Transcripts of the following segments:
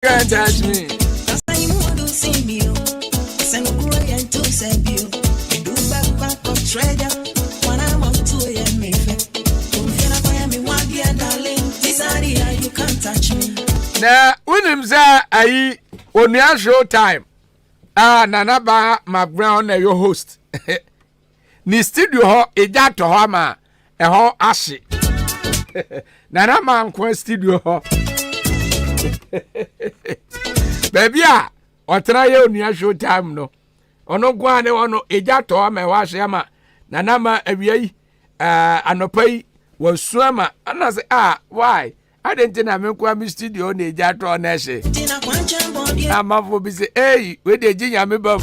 Can't touch me. Now, when him say I on your show time, Nana ba my brown your host. Ni studio ho eja to ho ma e ho ahye. Nana man kwa studio ho. Baby a otra ye on your show time no. Ono gwa ne ono eja to ho ma e ho ahye ma. Nana ma awiai anopai wasuama ana say why? I didn't know me kwa mi studio na eja to na ehye. Amafo bi say we dey ginya me ba.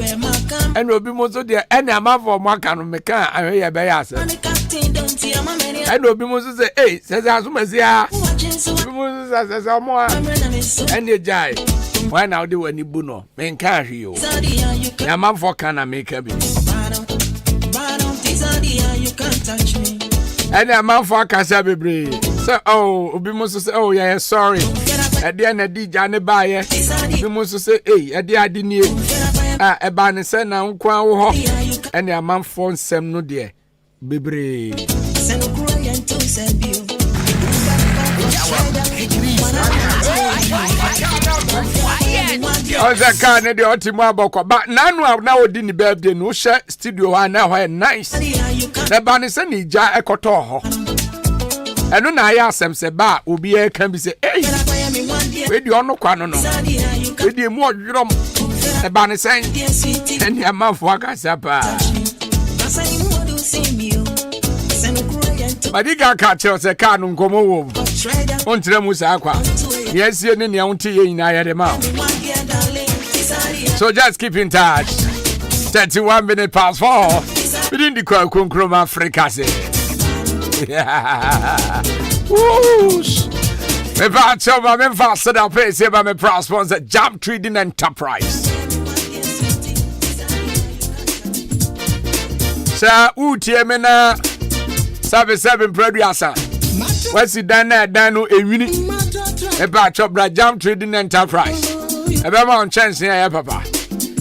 And obi mo so dey any amafo mo aka no me kan ahwe be ya ase. And obi mo so say say asumasi a. Obi mo so say mo a. And ejai. Why now dey wani bu no? Me kan ahwe yo. Na amafo kan na me ka bi. And amafo aka say bebre. So obi mo so say yeah sorry. Ade na di jane ba ye. Obi mo so say ade ade ni eba ne se na nkwa wo ho ene amanfo nsem no de bebre Oza ka ne de otimu abokọ ba nanu na odi ni birthday no hye studio ha na ho nice eba ne se ni ja ekoto ho eno na ya asem se ba obi e kan bi se we di ono kwa no we di mu odwrom eba ne sen eni amafo akasa pa Badiga ka che se ka no nkomo wo ontre mu sa akwa yes ye ne ne wonte ye nyina ya de ma so just keep in touch 31 minutes past 4 within the Konkrom Africa say whoosh me va choma me va sada pay ba me sponsor Jump Trading Enterprise sa utie me na 77 producer what's dan na dan no ewini e ba chobra Jump Trading Enterprise e be ma on chance ya papa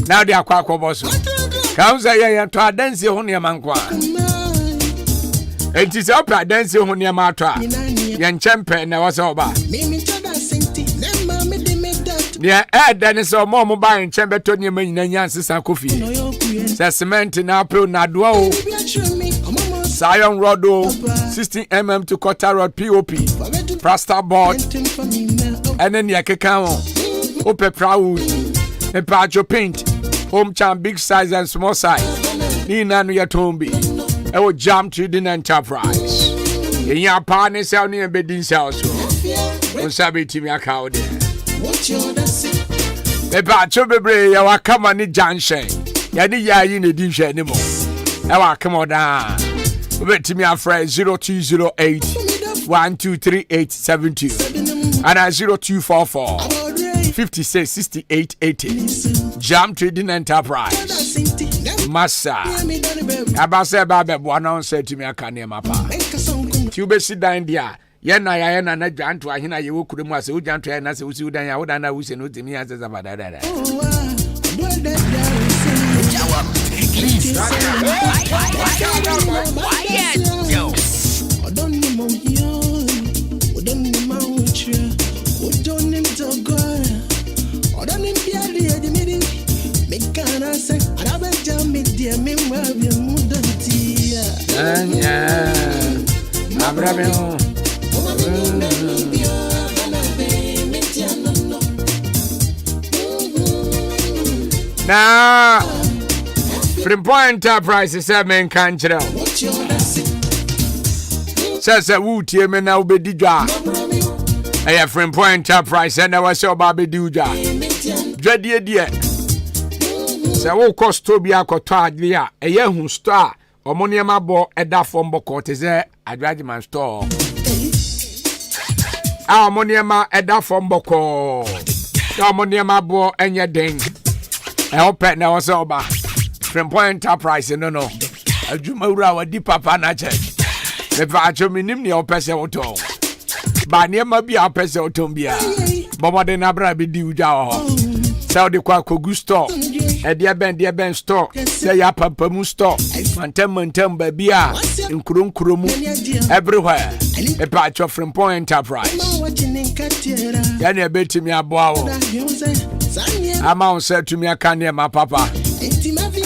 now they akwa boso come say ya to dance ho ne man kwa enti se opra dance ho ne ma to a ye nchempe na wose oba ne dan so mo ba nchembe to ne manyina nyansesa kofi se cement na pro na do o Sion rod 16mm to quarter rod POP plaster board and then yakeka on ope proud e patcho paint home charm big size and small size ni nanu ya tombi e wo Jump Trading Enterprise ya pa ne sell ni bedin sell so on sabi timi aka o de e patcho bebre ya wakama ni junction ya ni yayi ne di hwe ni mo e wakama da bet me a friend 0208 123872 and 0244 566880 Jump Trading Enterprise Massa abase ba be bo na say to me aka ne mapa ti ube sit down there ye na na dwanto ahina ye wokure mu ase udwanto ye na se usi udan ya wodan na wuse no timi ase za badada Now, Promotional Enterprises Ahenkan chira. Sasa wutie me na obedi dwa. Aya Promotional Enterprise na wase oba bedi dwa. Dwadie die. Se wo kosto bi akoto ade a eye hu store omone ma bo eda fom boko te ze adwageman store. Omone ma eda fom boko. Omone ma bo enye den. I hope na wase oba. Promotional Enterprise no adwuma wura wadi papa na che me pa acho minim ne opese woto ba ne ma bia opese woto bia Bomade na bra be di uja ho. Say de kwa kogu store. E de ben store. Say ya pampamu store. Mantem baby a nkuro mu everywhere. E pa cho Frimpong Enterprise. Ya na betimi aboa wo. Ama on say to me aka ne ma papa.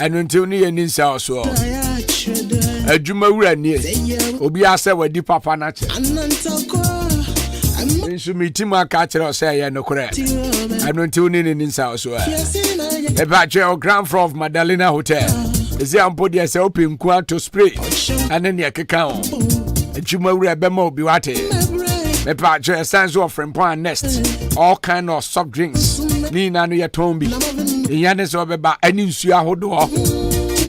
Enu nti oni ye ninsa so. Adwuma wura nie. Obi ase wadi papa na che. Nsu mitim aka kire say ye no kore. Enu nti oni ne ninsa so. E ba che Grand Floor of Madalena Hotel. Ezi ampo dia say open kwa to spray. Ane ne keka on. Adwuma wura be ma obi wate. Me pa che sense of Frimpong Nest. All kind of soft drinks. Ni na no ye tombi. Yane so beba ani nsu ahodo.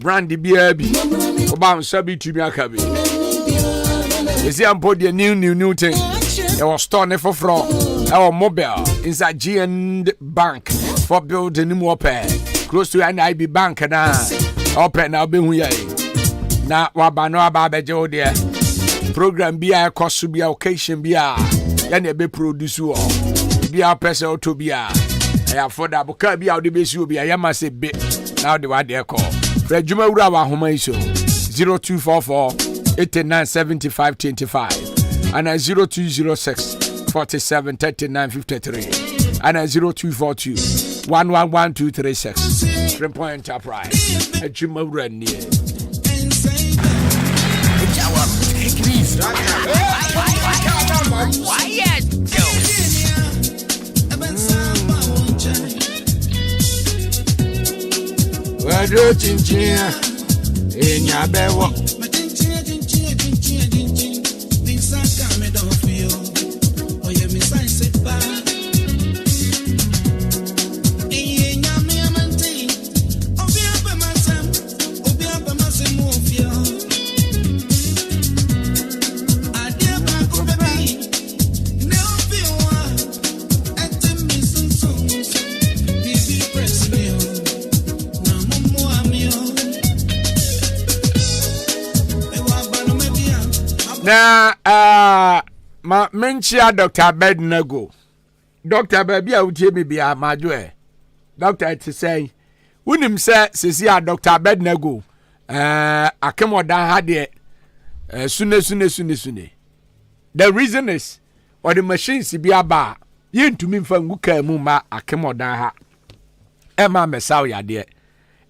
Brandy bia bi. Oba nsabi tumi aka bi. Ezi ampo dia new thing. E was store ne foforo. E was mobile inside GN Bank for building new open. Close to an IB bank na. Open na be hu ye. Na waba no aba beje o de. Program bia cost bia occasion bia. Yane be produce o. Bia pese o to bia. I afford that book be out the base you be a yama say bit now the what they call Fred Juma Ura Homa iso 0244 897525 and 0206 47 39 53 and 0242 111236 Frimpong Enterprise at Juma Ura near Wado chinchia enya bewo na ma menchia Dr. Bednago. Dr. Baby a utie me bia majo Dr. to say wunim say sisi a Dr. Bednago akemodan ha de sune. The reason is or the machines bi aba yentumi mfa nguka mu ma akemodan ha ema mesaw ya de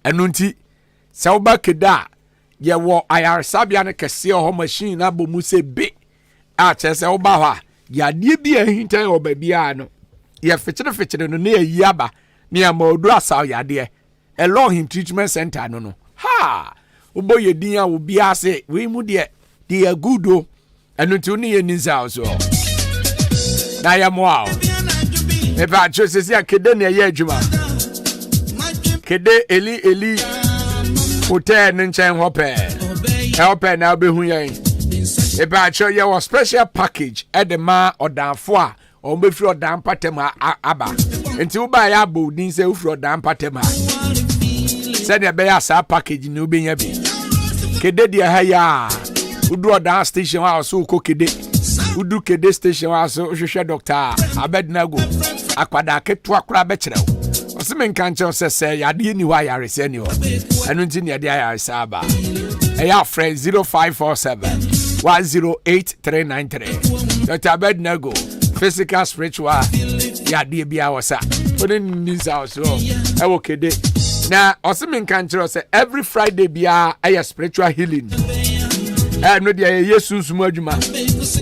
enu nti se oba keda ye wo ayar sabia ne kese ho machine na bo mu se be a chese oba ha ya de bi ahintan oba bia no ye fechire no na yi aba ne amodu asaw ya de Elohim treatment center no ha obo ye din a obi ase we mu de dey good o enu nti oni ye ninza so na ya mo a e ba chose a kede na ye adwuma kede eli hotel nchen hope help na be hu yen e ba cho ye was special package e de ma odanfo a o be firi odan patem aba enti wo ba ya bo din se wo firi odan patem a se de be ya sa package ni obenya bi kede dia ha ya udu odan station wa so ko kede udu kede station wa so hwehwe doctor Abednago akwada keto akora be kire o se men kan che se ya de ni wa yare se ni o enu nti ne de ya sa aba e ya friend 0547 108393 Dr. Abednago physical spiritual ya de bia wasa oni ni sa so e wo kede na o se men kan che se every Friday bia e spiritual healing no dia yesunsumu adwuma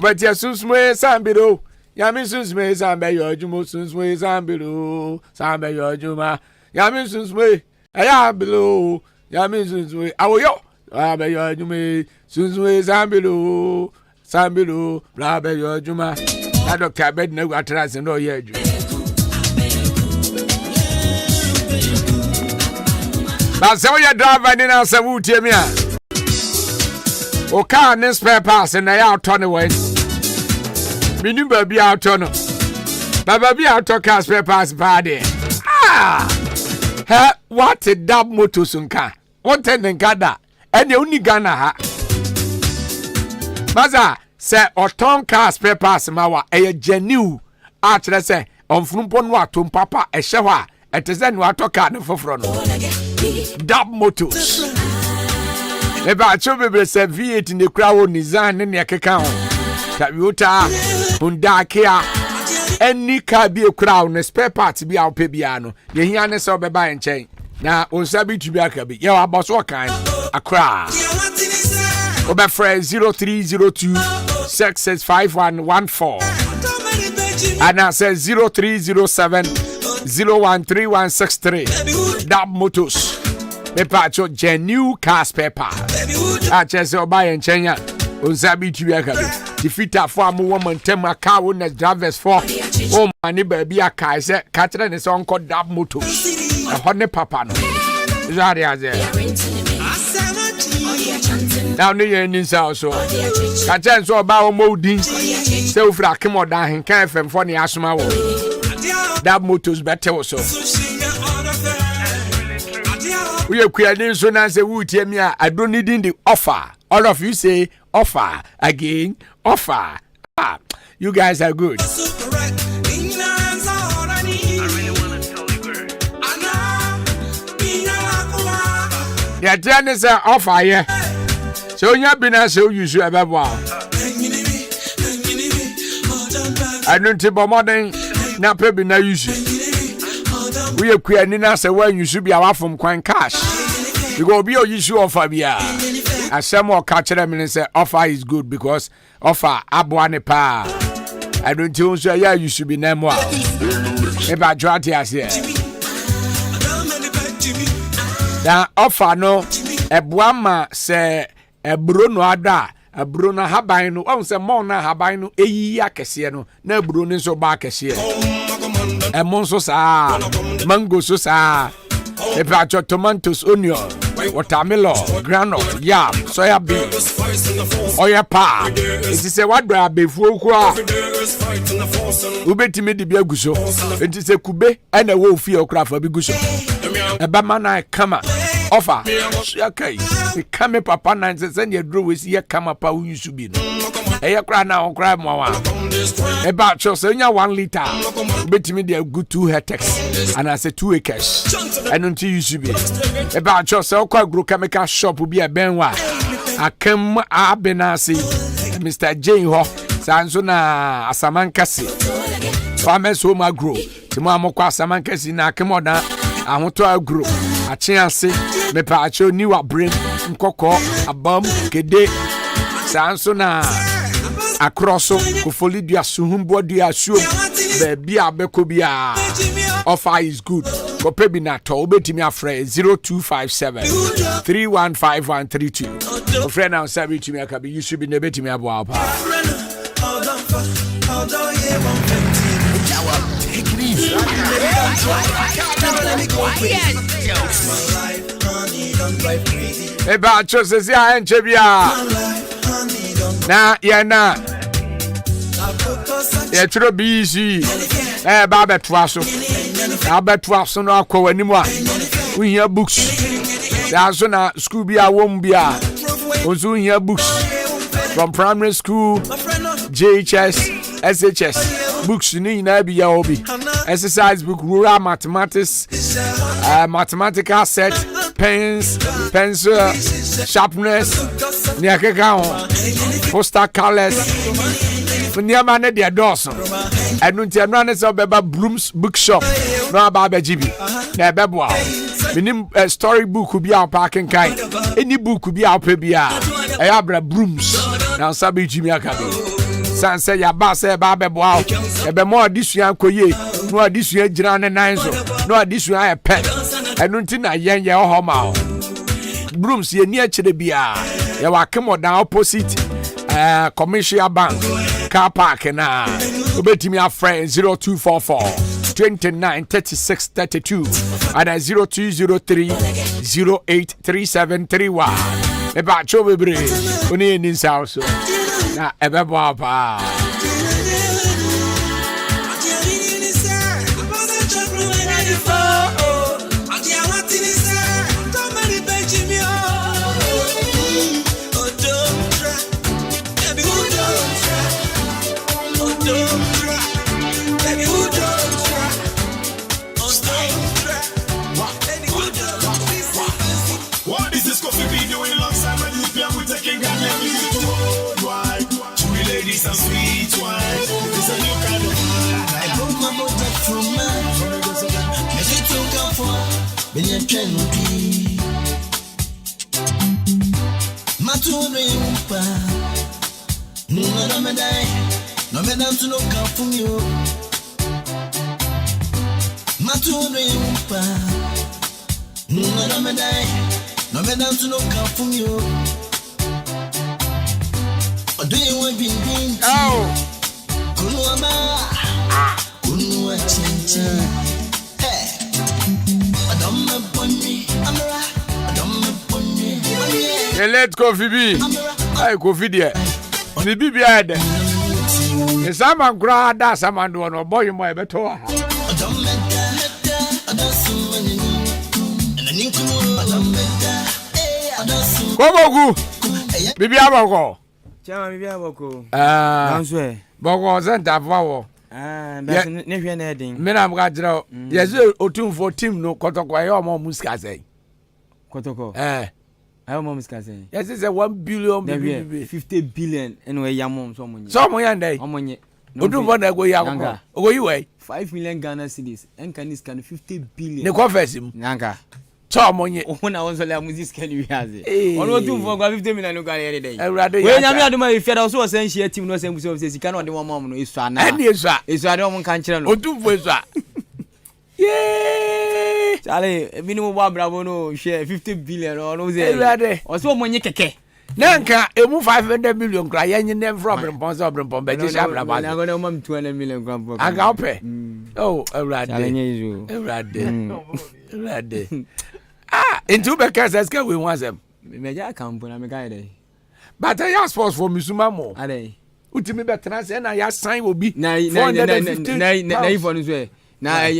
but yesunsumu sambiro yami sunsumu sambe adwuma sunsumu sambiro sambe adwuma yami sunsumu ayabilo yami sunsumu awoyo sambe adwuma sunsumu sambiro brabe adwuma na Dr. Abednago atrase no ye adwuma ba se wo ye driver ni na se wutie mi a o car ne spare parts na ya auto ne we minu ba bi auto no ba bi auto car spare parts ba de what a dab motor sunka what en gada ene uni Ghana ha baza se auto car spare parts ma wa e genuine a kire se ɔmfunumpo no atom papa ɛhyɛ hɔ a ɛte sɛ no atɔ car no foforo no Dab Motors eba acho bebre sɛ V8 ne kura wo Nissan ne ne keka ho Toyota Honda Kia any car bi kura wo ne spare parts bi a wo pɛ bia no ye hia ne sɛ obɛba nkyɛn na onsa bi tu bi aka bi ye wa boso kan akra obɛfrɛ 0302 665114 and I say 0307 013163 Dab Motors me pacho genuine car spare part a chese oba yen chenya onsa bi tu aka bi defeater for am woman tem car owners drivers for o mani ba bi aka se ka kire ne se onko Dab Motors e ho ne papa no jare aze now ne yen nsa so ka chen so oba o modin se ofra kemoda Ahenkan FM for ne asoma wo Dab Motors better so we are creating so now say we tell me I don't need the offer. All of you say offer again, offer. You guys are good. Yeah, tell us offer yeah. So you have been as you should have wow. I don't think more than na pebi na use. We are creating us a way you should be away from coin cash. You go be your issue offer bia. As some more catch them and say offer is good because offer abwane pa. I don't think so yeah you should be name wow. If I try to here. Now offer no e boama say e bro no ada e bro na haban no on say mo na haban no eyi akese no na bro ni so ba akese monso sa mango so sa epacho tomatoes onion watermelon granite yam soya beans oya pa it is a wadra befuo ko a ubetimi de bia guso it is a kube and a wo fi okra fa bi guso eba mana kama offer okay e kame papa nan se ye draw we see kama pa wo yusu bi no eya kra na okra mo wa eba cho se nya 1 liter ubetimi de good 2 hectares and I say 2 acres and until yusu bi eba cho se okwa agrochemical shop bi e benwa akam abenasi Mr. J ho sanso na asamankasi farmers home agro timo amokwa asamankasi na akemoda ahoto agro achiase mepa acho niwa brain nkoko abam kede sanso na akroso kofoli dua suhumbo dua suo baby abeko bia offer is good kope bi na to obetimi afre 0257 315132 friend now sabi to me akabi you should be nebetimi abo apa take it easy eba chose si a enche bia na ye na ye tro bi si ba betua so na betua so no akọ animu a uhia books ya so na school bi a wom bi a ozu uhia books from primary school JHS SHS books ni na bi ya obi exercise book rural mathematics mathematical set pens pencil sharpness ni akeka ho poster colors Funyama ne de dawson enu nti enu ane se obeba Brooms bookshop no aba abajibi na ebebo a minim story book bi a Ahenkan any book bi a pe bia e abra Brooms na sabi jimi akabe sanse ya ba se ba bebo a ebe mo adisua koye no adisua gira ne nan so no adisua e pe enu nti na yenye ho ma Brooms ye ni akire bia ya wa kemodan opposite commercial bank car park na obetimi a friend 0244 293632 and 0203 083731 eba chobebre oni ni sauso na ebebo apa Baby, who don't No me dan to no come from you. Maturi umpa. No me dan. No me dan to no come from you. Or do you want being? Oh. Kunu ama. Kunu achinchi. Hey. Adam me poni. Amara. Adam me poni. Hey, let's go, Phoebe. Hey, go video. Phoebe be ahead. Sama gra da sama do no boy mo e beto ha. Kobogu. Bibi aboko. Chama bibi aboko. Nanso e. Boko center for. Ne hwe na edin. Me na mga jira. Yesu otumfo team no kotoko ayo mo musika sei. Kotoko. Ayo mo musika sei. Yes say 1 billion bibi 50 billion eno e yamom so monye. So mo yandai. Omonye. Otumfo na go yakoko. Ogo yiwe 5 million Ghana cedis. Enka ni scan 50 billion. Ne confess mu. Nanga. So monye. Ona won so le amuzi scan wi haze. Ono otumfo gwa 50 million no gare yede dai. Ewrade. We nyame adoma e fiada so wo san hia team no san buso se sika na ode mo mom no esu ana. Eni esu a. Esu ade mo kan kire no. Otumfo esu a. Yeah. Chale, minimum wa bravo no share 50 billion or no say. Ewrade. O so monye keke. Nanka emu 500 million kra yenye nem from Brempon be just abla ba. Na go na mam 200 million gram. Aga ope. Oh, Ewrade. Chale nye izu. Ewrade. Into be kasa ska we want them. Me ja campo na me ga ide. But I ask for Musuma mo. Ade. Utimi be transfer na ya sign obi. Na ifo no so na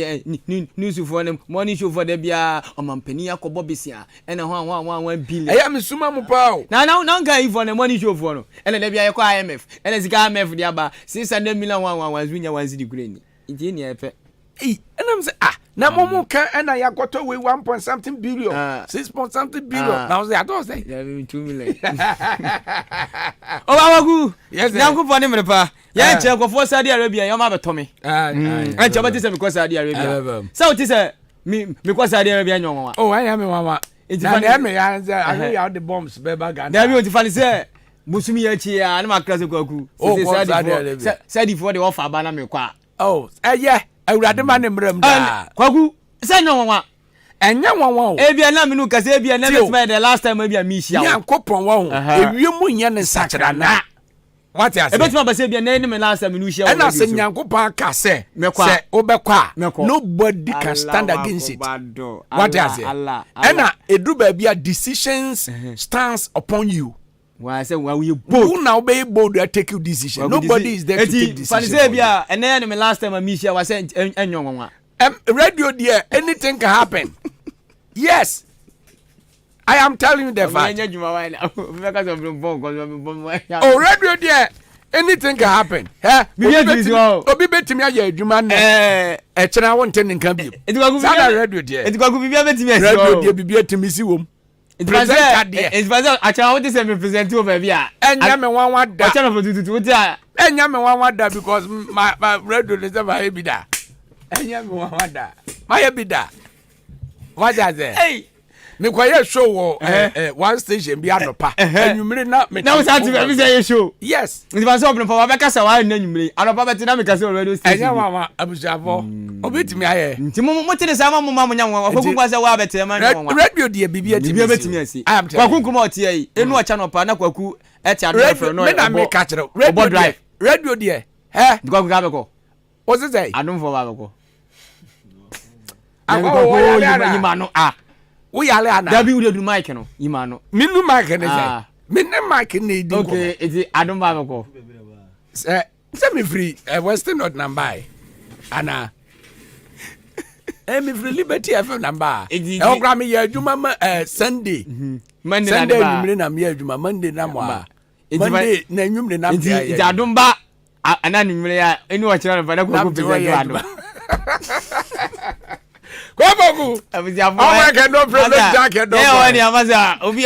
news for them money show for them bia omampani akobo besia ena ho 1 billion eya Musuma mo pa o na ga ifo na money show for no ena da bia yakọ IMF ena sika IMF dia ba 600 million 1 zunya 1 cedi kureni nti ni epe ena me say na momo kan ena yakoto we 1 something billion 6 something billion now say I don't say 2 million o bawagu yes nyanko for ne mrepa ya nche kwofo Saudi Arabia yo ma betome nche bati se me kwa Saudi Arabia Saudi se me kwa Saudi Arabia nyonwa oh I am mama na me ya say I know the bombs be Ghana na bi o ti fani se musumi ya chi ya na makrase kwaku se Saudi for the offer ba na me kwa oh yeah awurade ma ne mram da kwaku se nyonwa enya won ebia na menu kase ebia na me the last time ebia mi hia yankopon won ewiem nya ne sakra na what you say ebetima ba se ebia na me last time nu hia won na se yankopon ka se obekwa nobody can stand against it what you say ena edu ba bia decisions stands upon you. Why say we bold? Who now be bold to take your decision? Nobody is there to take decision. Fanisebia, and then me last time I miss you was saying enyon. Radio dear, anything can happen. Yes. I am telling you the fact. Oh, radio dear, anything can happen. Obi betimi aye adwuma na e kira won ten nkan bi. Radio dear. It go bibia betimi asi. Radio dear bibia timisi wom. It's actually what is me present over here. Enya me wan wada. What channel for tutu dia? Enya me wan wada because my radio is never heavy da. Enya me wan wada. My heavy da. What is it? Hey. Me kwaye show one station bi anopa. Enwumire na me. Now start to say show. Yes. It was open for Abeka sa wa enwumire. Anopa beti na me kase radio station. Enya mama abusiafo. Obetimi aye. Nti mo tene sa ma mo nya nwa. Kwaku kwase wa beti ma nwa. Radio de bibia betimi asi. Kwaku kuma oti ayi. Enu acha no pa na kwaku eti ado for no. Me na me ka kire. Radio de. Kwaku ga beko. O se say? Adum for wa beko. Akwaaba yima no we yale ana da bi ude du mic no yima no minu mic ne say minne mic ne di okay iti adum ba beko say me free Western North number ana me free Liberty FM number e o gra me ya adwuma Sunday Monday na nwumre na me adwuma Monday na mo Monday na nwumre na me ya iti adum ba ana nwumre ya eni o kira na ko ko present adum Kwabogu. Abuja boy. Oh my God, no problem, Jack. No. Yeah, when you amaza, obi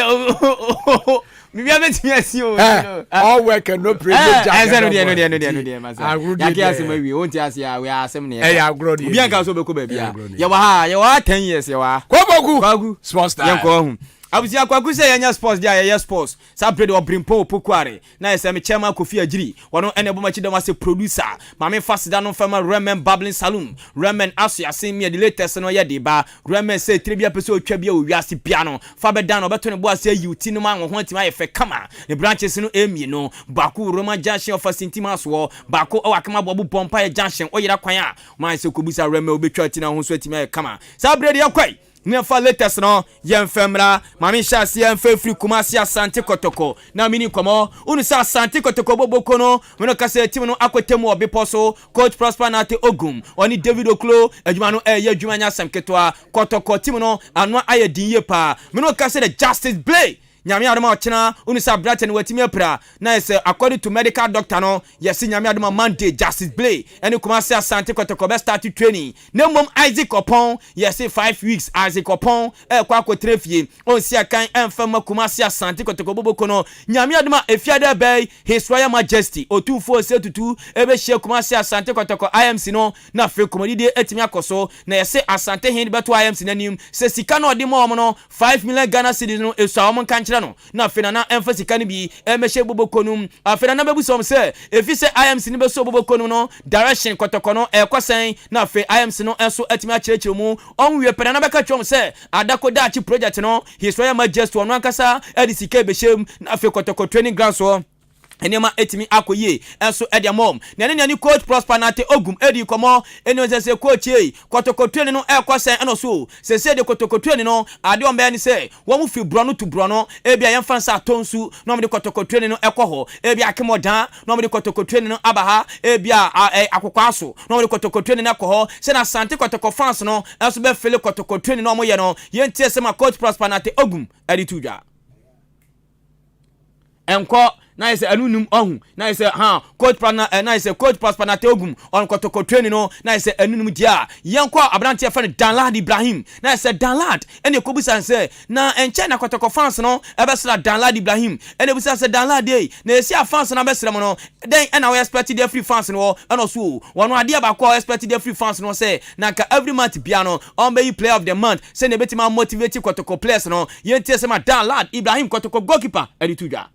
Me be met me see o. All work and no play. I said no dey man. Ya ki asem we won ti ase ya we asem ne. Eh agro dey. Bi anka so be ko ba bia. Ya wa 10 years ya wa. Kwabogu. Small star. Yan ko hu. Abusi Akwaku say yanya sports dia ya sports. Sa play the Brimpo Pokware. Na ese me chairman Kofi Agiri. Wono enebo machi dem as a producer. Mame fast da no fama Remen Babbling Saloon. Remen aso ya say me the latest no ye de ba. Remen say tribia pese otwa bia owiase bia no. Fa be dan obeto ne bo ase yuti no ma ho ntima ye fe kama. Ne branches no emi no. Baku Roma Junction of Sintima so. Baku o akama bobu bompa ye junction oyira kwan a. Man say kobusa Remen obetwa tina ho so atima ye kama. Sa brede ye kwai. Nefa latest no yemfemra mami shasi yemfe free Kumasi Asante Kotoko na mini komo unu sa Asante Kotoko boboko no meno kase team no akwetemu obepo so coach Prosper Nate Ogum oni David Oklo adwuma no ye adwuma nya samketwa Kotoko team no anwa aye dinye pa meno kase the Justice Blay nyame adoma ochena unu sa brate ne watimi apra na say according to medical doctor no yes nyame adoma Monday Justice Blay ene Kumasi Asante Kotoko be start training na mom Isaac Opon yes 5 weeks Isaac Opon kwa akotrefie on si akan emfama Kumasi Asante Kotoko boboko no nyame adoma efiade bay His Royal Majesty otufo setutu ebe hye Kumasi Asante Kotoko IMC no na fe komodide etimi akoso na yes Asante hin beto IMC nanim se sika no ode mo no 5 million Ghana cedis no esuwa mo kanche no na fena na emphasize kan bi emehye bobokonum afena na bebu som se efi se IMC ni beso bobokonum no direction Kotoko no ekosen na fe IMC no enso atimi akirechire mu onwe pena na beka twom se adakoda achi project no His Royal Majesty ono ankasa edisike behye na fe Kotoko training ground so enema etimi akoye enso edia mom na ne coach Prosper Nate Ogum edi komo eno se coach Kotoko training no ekosen eno so se de Kotoko training no ade ombe ni se wo mu fi brono to brono ebia yemfa nsa tonsu no me Kotoko training no ekoho ebia akemodan no me Kotoko training no abaha ebia akokwaso no me Kotoko training ekoho se na Asante Kotoko fans no enso be fele Kotoko training no mo ye no yentie se ma coach Prosper Nate Ogum edi tuja enko na ise anunum ohun na ise coach partner na ise coach Prosper Nate Ogum on Kotoko training no na ise anunum dia yenko abrante fa Danlad Ibrahim na ise Danlad ene kobusan se na enche na Kotoko fans no ebesra Danlad Ibrahim ene busa se Danlad dey na esi fans na besra mo no den ena we expect the free fans no eno so wono ade ba ko expect the free fans no se na ka every month bia no on be player of the month se ne betima motivate Kotoko players no yentie se ma Danlad Ibrahim Kotoko goalkeeper edi tuja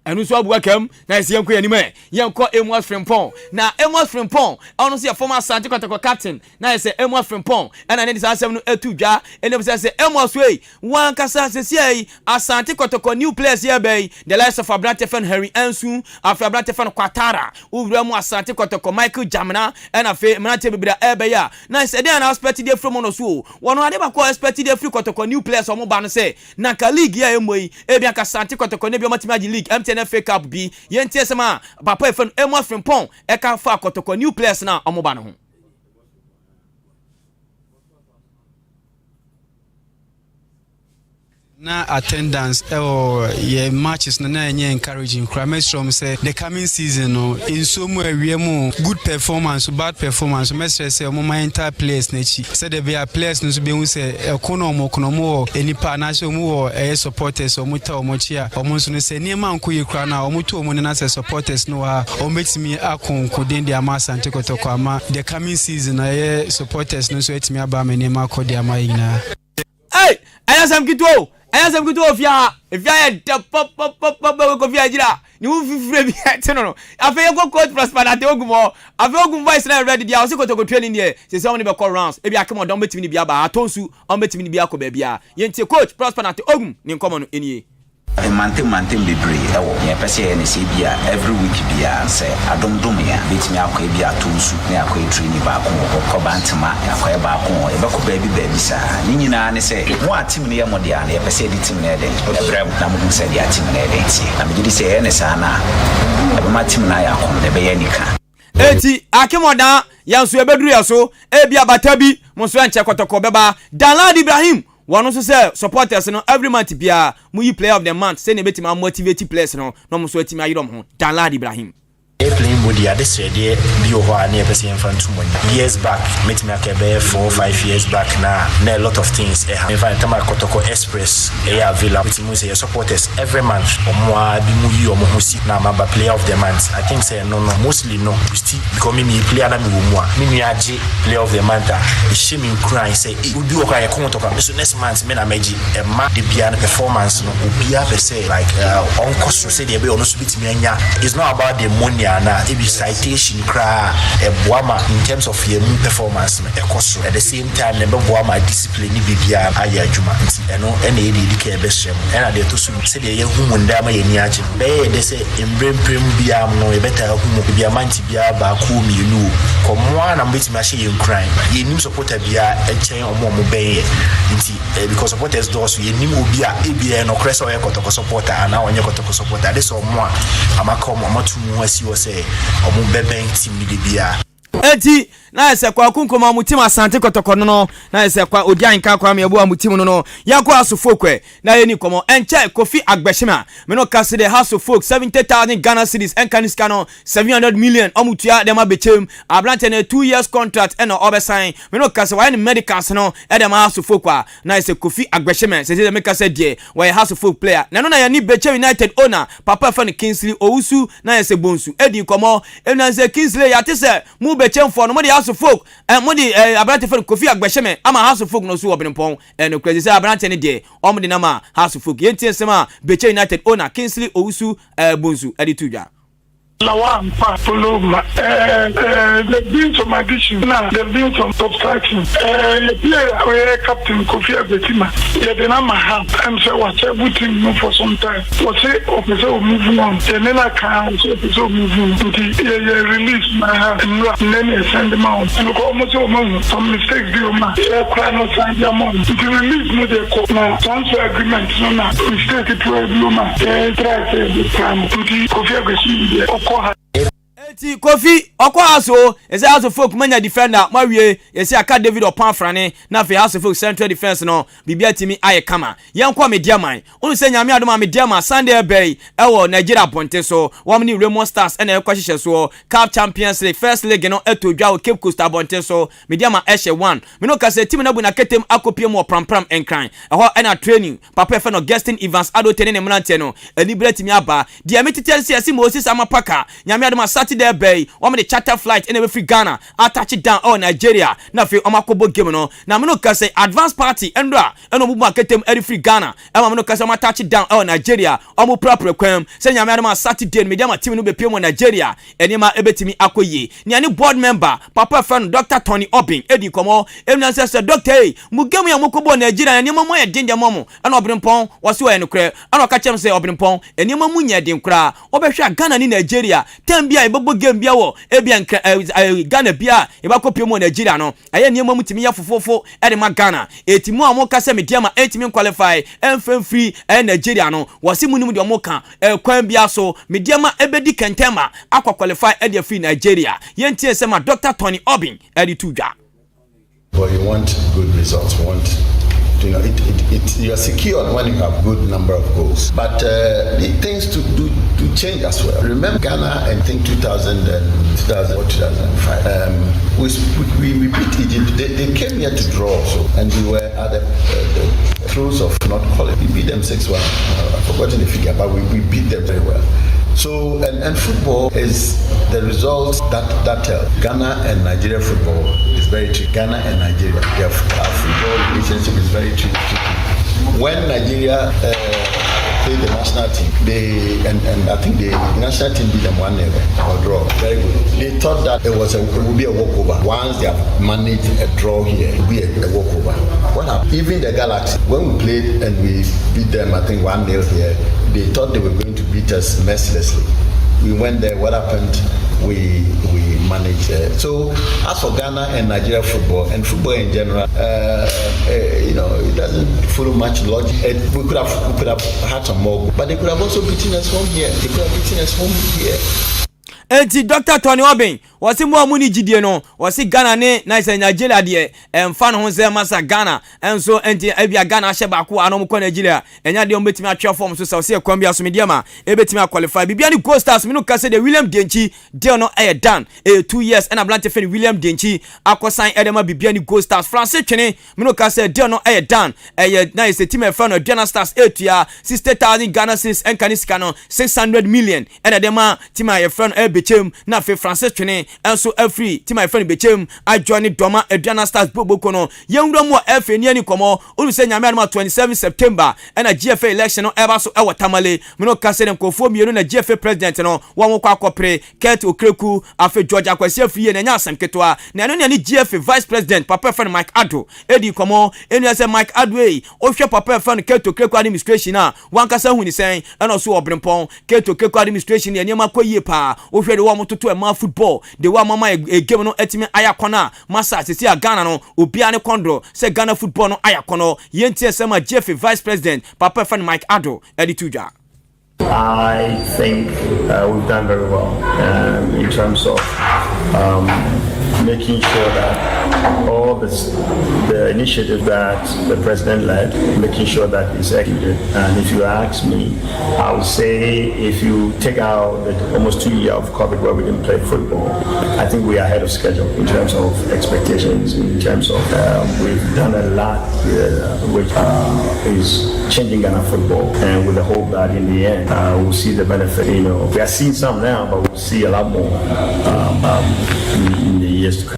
enu so abuakam na ese yanko yanime yanko Amos Frimpong na Amos Frimpong ono se former Asante Kotoko captain na ese Amos Frimpong ana ne disa asem no etudwa ene be se Amos wey wan kasa se sei Asante Kotoko new players here bay the likes of Abrante fan Harry Ansu afi Abrante fan Kwatara owura mu Asante Kotoko Michael Jamna ana fe mnate bibira ebe ya na ese dey na expect dey from no so wono ade ba ko expect dey free Kotoko new players omo ba no se na ka league ya emoi ebia ka Asante Kotoko ne bi omatima league FA Cup bi yentie sema papa efan Amos Frimpong eka fa Kotoko new players na omoba no ho na attendance ye matches na encouraging crames from say the coming season no in so mu awiemu good performance bad performance mestre say mo mental players na chi say there be players no so be hu say ekonomo enipa na so mu supporters o mu ta o mo chi a o mo so no say niema nko ye kra na o mu to o mo na say supporters no a o metimi akonko den dia ma Asante Kotoko ama the coming season na ye supporters no so etimi aba me niema ko dia ma yina hey ayasam kito ofia ya de pop ko fia jira ni wu fifure bi teno no afa ye go coach Prosper Nate Ogum afa Ogum voice na ready dia o se Kotoko training there se se on be call rounds e bi akemo don betimi ni bia ba atonsu on betimi ni bia ko ba bia ye ntie coach Prosper Nate Ogum ni nkomo no enie mantem libre ewo ye pese ne se bia every week bia say adomdom ya betimi akwa bia tonsu na akwa training ba ko bantama akwa ba ko e ba ko ba sa ni nyina ne se mo atim ne ye mo dia ne pese di tim ne de ebrem na mo se dia tim ne de ti na me di se ne sa na e ba matim na ya ko ne be ye nika eti akemoda yanso ebeduru yaso e bia batabi mo so anche Kotoko beba Danlad Ibrahim one so say supporters no every month bia mu yi player of the month say ne betima motivate players no mo so etimi ayiro ho Danlad Ibrahim Airplane body at this idea be over near person in front of years back, met me a 4 or 5 years back now. A lot of things. If I come Kotoko Express, a villa, which means your supporters every month or more be movie or Mohusi Nama player of the month. I think say no, mostly no. We still becoming me player than me Aji player of the month. The shaming crying say it would be okay. I come to come. So next month, men are making a mark the piano performance. No, we have to say like Uncle say they be honest with me. It's not about the money. It be citation cry a boama in terms of your performance at the same time never boama discipline bibia ayajuma and no any DK best and they to say the human dama yeniaji be they say in brain prim bia no better who be a man bia ba ku mi nu come one and bit machine you crying you nim support bia a chain or more be because supporters doors you nim bia ebia no crest or kotoko supporter and now onye kotoko supporter this or more amakom amatu mu say omo beben team ni bia eti na ese kwa kunkoma mutima asante kotoko no na ese kwa odi anka kwa me ebo amutimu no yakwa asofokwe na yeni komo enche Kofi Agbeshima me no kase the house of folk 70,000 Ghana cedis enkaniska no 700 million omutua dem abechem ablante na 2 years contract and obesign me no kase why medicals no e dem house of folk na ese Kofi Agbeshima se dey make kase die why house of folk player na no na yani Bechem United owner papa fan Kingsley Owusu na ese Bonsu edi komo ena se Kingsley ya tese mu Bechem for no mo house of folk and modi abrante for Kofi Agbesheme ama house of folk no so obinpon and crazy say abrante ne de omodi na ma house of folk yentie sema Bechem United owner Kingsley Owusu Bonsu editudwa Lawan Paloma, they've been some addition now, they've been some subtraction. The player, Captain Kofi Agbeshima, he had been on my hand and so what's everything for some time. What's it, officer moving on, and then I can't officer moving on. He released my hand and then he sent them out. And almost some mistakes do man. He cried not sign their money. To release me the court now, transfer agreement, no now, mistake it to a blue man. They try to the time to Kofi Agbeshima. Eti Kofi Okwaso is house of folk manya defender mawie yesi aka David Opanfrane na fe house of folk central defense no bibia timi aye kama yenkwa mediaman onu se nyame adoma mediaman Sunday Bay ewo Nigeria ponte so wamni Remo Stars ena ekwahihye so CAF Champions League first league no etodwa o Cape Coast ponte so mediaman ehye 1 me no kase team na bu na ketem akopie mo prampram enkran eho ena training papa fe no guesting Evans Ado tene ne mlante no elibra timi aba dia metitial esi Moses Amapaka nyame adoma Saturday Bay the charter flight in every Ghana attach it down on Nigeria na fe omakobo game no na me no kase advance party endra eno mu marketem every Ghana e me no kase attach it down on Nigeria omo proper kwam se nyame adama Saturday media ma team no be pie mo Nigeria enima ebetimi akoye ni ani board member papa friend Dr. Tony Obin edi komo emna se doctor hey mu game ya mokobo Nigeria enima mo ye dinde momo ena obinpon wose wo enukre ena ka chem se obinpon enima mu nya den kra obehwa Ghana ni Nigeria tem bia ebobo game bia wo ebia Ghana bia e ba kopie mo Nigeria no aye niam mu timi ya fofofo e de ma Ghana etimu amo ka se media ma etimi qualify enfem free Nigeria no wose mu nim de omo ka kwan bia so media ma ebedi kentema akwa qualify e de free Nigeria yentie se ma Dr. Tony Obin editudwa. But you want good results, you know, you are secure when you have good number of goals. But the things to change as well. Remember Ghana, I think 2000 or 2005. We beat Egypt. They came here to draw also, and we were at the throes of not quality. We beat them 6-1. I've forgotten the figure, but we beat them very well. So, and football is the result that tell. Ghana and Nigeria football is very tricky. Ghana and Nigeria, our football relationship is very tricky. When Nigeria played the national team, and I think the national team beat them 1-0 or draw. Very good. They thought that it would be a walkover. Once they have managed a draw here, it would be a walkover. What happened? Even the Galaxy, when we played and we beat them, I think 1-0 here, they thought they were going to beat us mercilessly. We went there. What happened? We managed. So as for Ghana and Nigeria football and football in general, you know, it doesn't follow much logic. We could have had some more, but they could have also beaten us home here. They could have beaten us home here. enti Dr. Tony Obin wasi mo amuni gidie no wasi Ghana ne na isa Nigeria de emfa no ho se masa Ghana enso enti ebia Ghana hye ba ko anom ko Nigeria enya de ombetimi atwe form so se e kwambia so media ma ebetimi qualify bibia ni Gold Stars minu kase de William Denchi deal no done 2 years and Ablante fen William Denchi akosan edema bibia ni Gold Stars France twene minu kase deal no done na isa team e fa no Ghana Stars 8 ya 60,000 Ghana cedis enkanisika no 600 million and edema team e fa no bechem na fe France twene enso every team my friend bechem adjoin doma Ghana Stars boboko no yenwura mu FA ni komo unu se nyame anoma 27 September and a GFA election no eba so ewo tamale me no kase dem kofo mienu na GFA president no won kwa akopre Kurt Okreku afe George Akwasi afie na nya asem ketwa na eno ne GFA vice president papa friend Mike Ado edi komo enu se Mike Ado e ohwe papa friend Kurt Okreku administration na wan kasa huni sen eno so obrempon Kurt Okreku administration ne nyema koyie pa ohwe de wo mototo e ma football de wa mama e game no etimi ayakona masa sisi a Ghana no obia ne kondro se Ghana football no ayakono yentie sema GFA vice president papa friend Mike Ado edi tuja. I think we've done very well in terms of making sure that all the initiative that the president led, making sure that it's executed. And if you ask me, I would say if you take out the almost 2 years of COVID where we didn't play football, I think we are ahead of schedule in terms of expectations, in terms of we've done a lot which is changing Ghana football, and with the hope that in the end we'll see the benefit. You know, we are seeing some now, but we'll see a lot more in the years to come.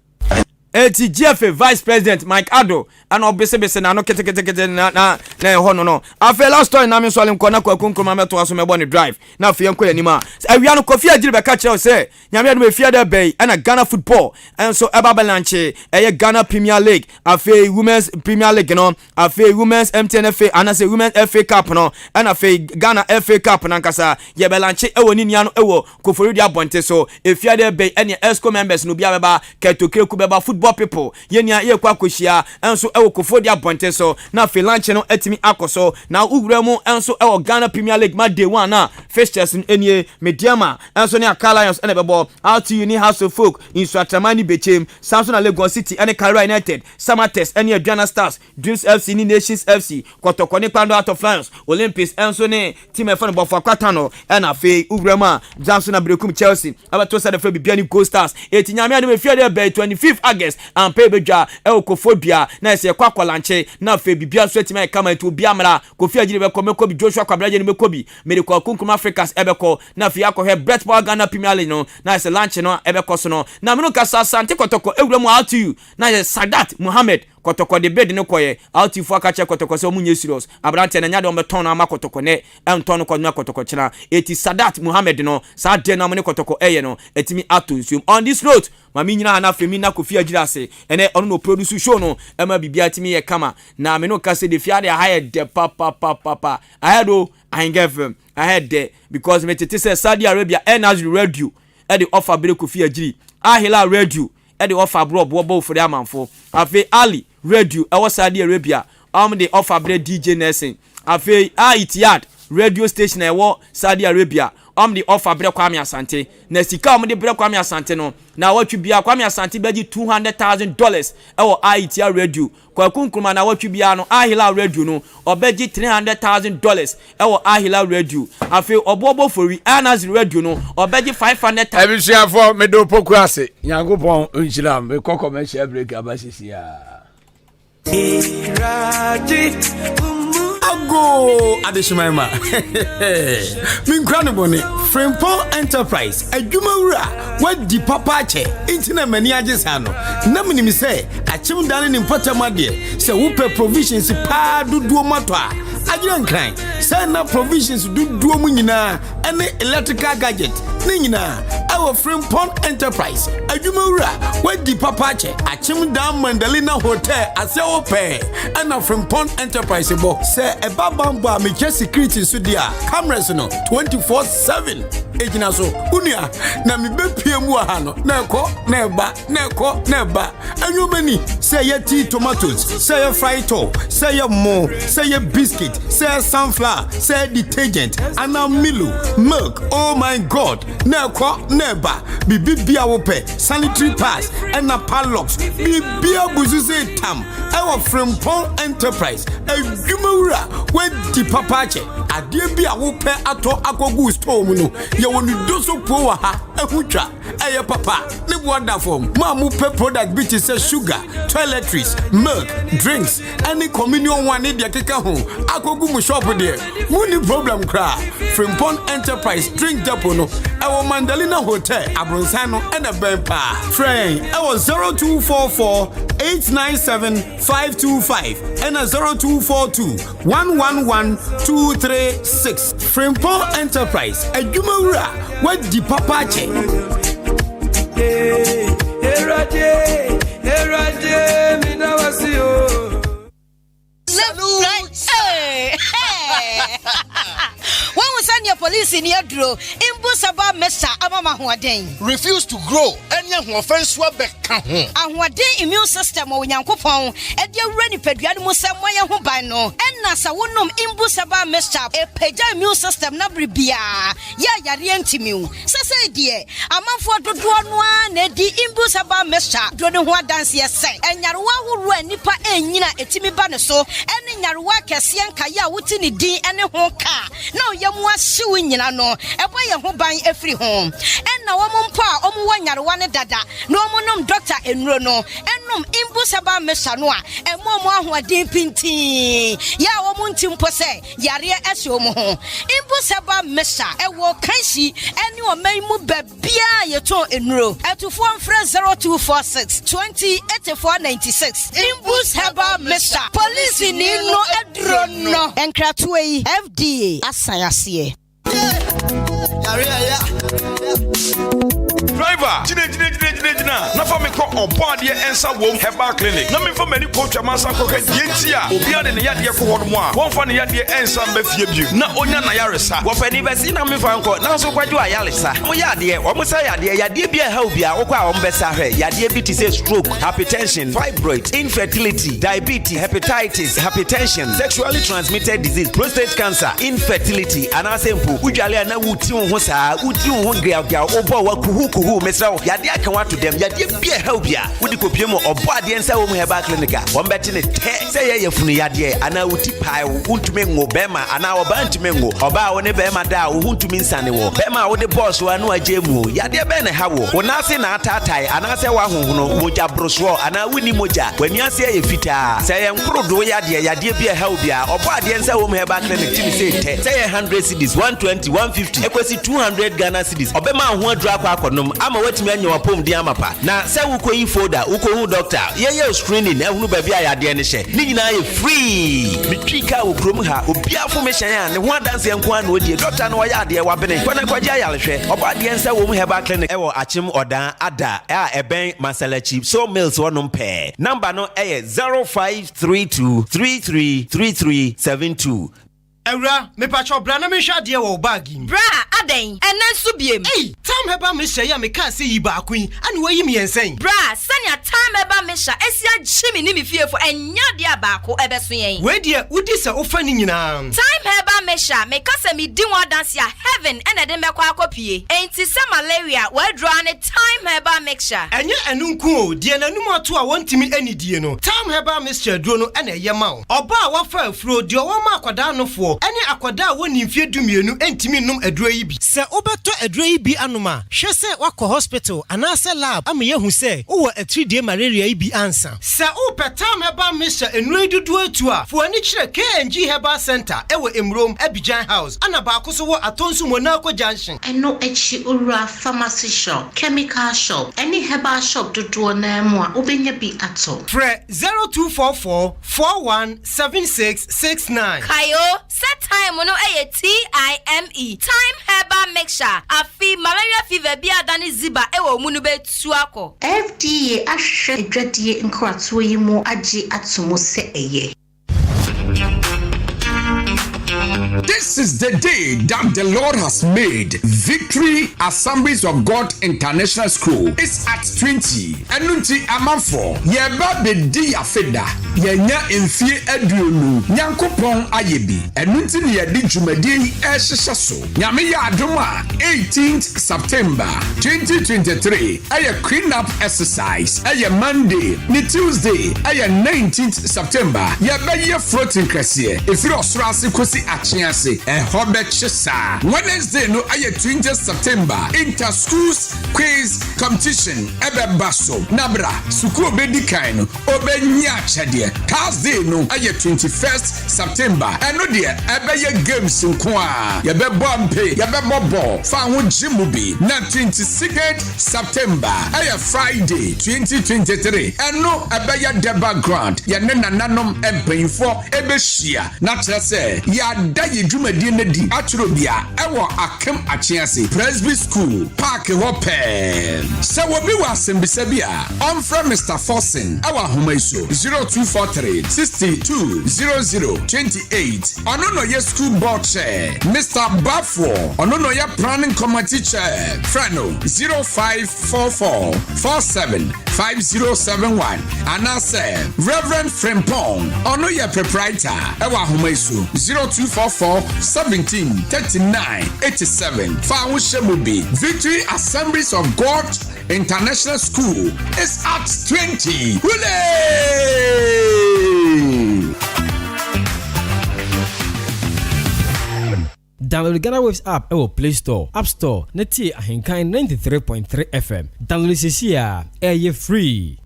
Eti GFA vice president Mike Ado ana obese na no kete na ho no afa last time na me so alim kona kwa kunkroma meto aso mebo ne drive na afa yanko yanima awia no Kofi Agire be ka kire se nyame ado me fia da bay ana Ghana football enso eba balanche eye Ghana Premier League afa Women's Premier League no afa Women's MTNFA ana se Women's FA Cup no ana afa Ghana FA Cup na nkasa ye balanche ewo ni nia no ewo Kofori Abonte so efia da bay ene ESCO members no bia beba Ketokreku beba football people yenia ye kwa koshia enso ewo Kofodi Abonte so na Finlanche no etimi akoso na ugura mu enso ewo Ghana Premier League ma day 1 na fixtures enie mediama enso ne Akala Lions ene bebo out uni House of Folk in Swatramani bechem Samson na Lagos City ene Kara United Samates ene Ghana Stars Dreams FC ni Nations FC Kotoko ne Pando out of France Olympics enso ne team efo bofo akwata no ena fe ugura mu Samson na Brekum Chelsea abato sa de fe bibia ni Gold Stars etinyame ade me fia de be 25th August and pay beja e Kofobia na se kwa kwalanche na fe bibia so etima kama etu bia mra Kofi Agire be ko mekobi Joshua Kwabraje ni mekobi mediko kunkum Africas ebeko na fe akọ he Brett Power Ghana Premier League no na se lunch no ebeko so no na meno kasa sante kotoko ewura mu out you na se Sadat Mohammed kotoko de bed ne koye out you for kache kotoko se omunye serious abrante na nya de ometon na makotoko ne enton ko nya kotoko china eti Sadat Mohammed no sa de na mene kotoko eye no etimi ato on this note mami nyina na femi na Kofi Agire ase ene ono no produce show no ema bibia timi ye kama na me no kase de fia de high de papa I had Ahenkan I had there because me tete say Saudi Arabia Energy Radio e de offer bere Kofi Agire Ahila Radio e de offer bro bo for the amanfo afi Ali Radio e was Saudi Arabia de offer bere DJ Nelson afi Itihad radio station e wo Saudi Arabia the offer bre Kwame Asante na sika de bre Kwame Asante no na watchu bia Kwame Asante beji $200,000 ewo ITR radio kwa kunkruma na watchu bia no Ahila radio no obeji $300,000 ewo Ahila radio afi obobo fori Anas radio no obeji $500,000 ebisia for medo poku ase Nyankopon nchiram me kokko me share break abasisia Go Adeshimaima Minkrano bone Frimpong Enterprise adwumawura wadi papa che intina mani agesa no na minim se achim dane ni mpatamade se wupe provisions pa duduo moto a agire nkran se na provisions duduo mu nyina ene electrical gadget ni nyina awo Frimpong Enterprise adwumawura wadi papa che achim dan Mandalina Hotel ase ope ana Frimpong Enterprise bo se Bamba me security so dia cameras no 24/7 ejina so unia na me bepie mu aha no na ekọ na eba na ekọ na eba anwomani say ye tea tomatoes say ye fried say ye mo say ye biscuit say sunflower say detergent and Milo milk oh my god na ekọ na eba bibia wo pe sanitary pads and na padlocks bibia buzu say tam our Frimpong Enterprise adwumawura wedi papache ade bia wo pe ato akogu store mu no ye wonu doso po wa ha ehutwa eye papa ne boda form ma mu pe product which is sugar toiletries milk drinks any communion one e dia keka ho akogu mu shop there muni problem kra Frimpong Enterprise drink depot no ewo Mandalina Hotel Abronsan no and a bempa friend ewo 0244 897 525 and a 0242 111 236 Frimpong Enterprise adwumawura wadi papache Erade mina wasio When we send your police in your draw, Imbusaba Mesa Amama Huaden. Refuse to grow, and young offense swabek. And what day immune system or Yankopon, and your ready pedian Musamaya Hubano, and Nasa Wunum Imbusaba Mesa, a peja immune system Nabribia, Ya Yarientimu. Sasa dear, a month for the one, the Imbusaba Mesa, Dronua dance yes, and Yarwa who Nipa and Nina Etimi Banaso, and in Yarwa Cassian Kaya Wutini D and a honka. No, Yamwa suing no, a boy who buy every home. And now one pa, one Yarwana dada, no monum doctor and Rono, and num Imbusaba Mesanoa, and Momo who are dimpinti. Ya womuntim pose, Yaria Esomo. Imbusaba Mesa, a walk kanshi, and you are may move bia your toe in row. At to form friend 0246 20 8496. Imbusaba Mesa, police in no adrono, and Kratway FDA. Asayasiye. Driver, Jina, na for me call on board here and some won't have our clinic. No me for many coach a massa cocket yentia. Obia de ya de ko hodmo. One for ya de and some be fiebu. Na onya na yaresa. Wo pani be si na me fa nko. Na so kwaju ayalesa. Mo ya de, wo mo say ya de bia ha obia wo kwa wo mbesa hwe. Ya de bi ti say stroke, hypertension, fibroid, infertility, diabetes, hepatitis, hypertension, sexually transmitted disease, prostate cancer, infertility, and asempo. Ujale na wuti ho saa, wuti ho gria obo wa kuhu mesra ya de aka wa to dem ya de bia help ya wudi kopie mo obo ade nsa wo mu heba clinica wo mbeti ne te say ye yefunu ya de ana wuti pai wuntumi ngo bema ana wo ba ntumi ngo oba wo ne bema da wo wuntumi nsane wo bema wo de boss wa no aje mu ya de be ne ha wo na ase na atatai ana se wa honhono moja broswo ana wuni moja wani ase ye fita say ye nkrodo ya de bia help ya obo ade nsa wo mu heba clinic timi say te say 100 cedis 120 150 ekwesi 200 Ghana cedis obema ho adura kwa akonom ama watimi anya wapom di amapa na se wuko yi folder wuko hu doctor ye screening ehunu ba bia ya de ne hye ni nyina ye free mitwika wo krom ha obia formation ya ne ho adanse enko an odie doctor no ya de wabene kwana kwaja ya lehwe oba de nsa wo mu heba clinic ewo achim odan ada eben masalachi so mills wonom pe number no 0532333372 Ewra, me pacho bra na me hwa de wo bagi. Bra, aden, enen so biem. Hey, time heba me hya ya me kan se yi ba akun, ani wo yi me yensen. Bra, sanya time heba me hya, esia gyimi ni me fiefo enya de abako ebeso yen. We de udi se ofa ni nyina. Time heba me hya, me kasa me di one dance ya heaven ena de me kwa akopie. Enti se malaria, we draw ne time heba mixture. Enye enunku o, de nanum ato a wontimi anidie no. Time heba mixture duro no ena ye ma o. Oba a wafa afuro de o ma akwada nofo. Ene akwada woni mfie dumienu entimi num aduro yi bi. Se obeto aduro yi bi anoma, hwe se wakọ hospital anase lab am ye hu se wo 3D malaria yi bi ansa. Se o petam heba misha enuro dudu atu a, fo ani kire KNG Herbal Center ewo Emrom Abidjan House. Ana ba akoso wo Atonsu Monaco Junction. Eno echi ura pharmacy shop, chemical shop, any herbal shop dudu na mu a obenya bi ato. Fre 0244 417669. Kayo set time no TIME time herbal mixture afi malaria fever bi adani ziba ewo munu betu akọ FDA ahwe adwadie nkrato yi mu agi atomo se eye This is the day that the Lord has made. Victory Assemblies of God International School is at 20. Enunti amanfo yeba bedi afeda yenya emfie aduonu nyankopon ayebi enunti ne yedi dwumadi ehyehyɛ so nyame ya adoma 18th September 2023 aye clean up exercise aye Monday ni Tuesday aye 19th September yeba ye floating krese efiri osoro ase kosi achiase ehobe chisa Wednesday no aye 20th September inter schools quiz competition ebe baso nabra suku obedi kan no obenya chede Thursday no aye 21st September eno de ebe ye games nko a ye be bompe ye be bobo fa ho jimubi na 22nd September aye Friday 2023 eno ebe ye the background ye ne nananom empanyfo ebe hia na kire se ya da ye dwumadi na di aturobia ewo akem achiase Presby School Park Hope se wo bi wa sembisa bia on from Mr. Forsen our homaiso 0243 620028 ono no ye school board chair Mr. Bafo ono no ye planning committee chair Frano 0544 475071 anase Reverend Frempong ono ye proprietor our homaiso 0244 173987 Fawu Shemubi Victory Assemblies of God International School is at 20. Hooray! Download the Ghana Waves app or Play Store, App Store, Neti Ahenkan 93.3 FM. Download this here, air free.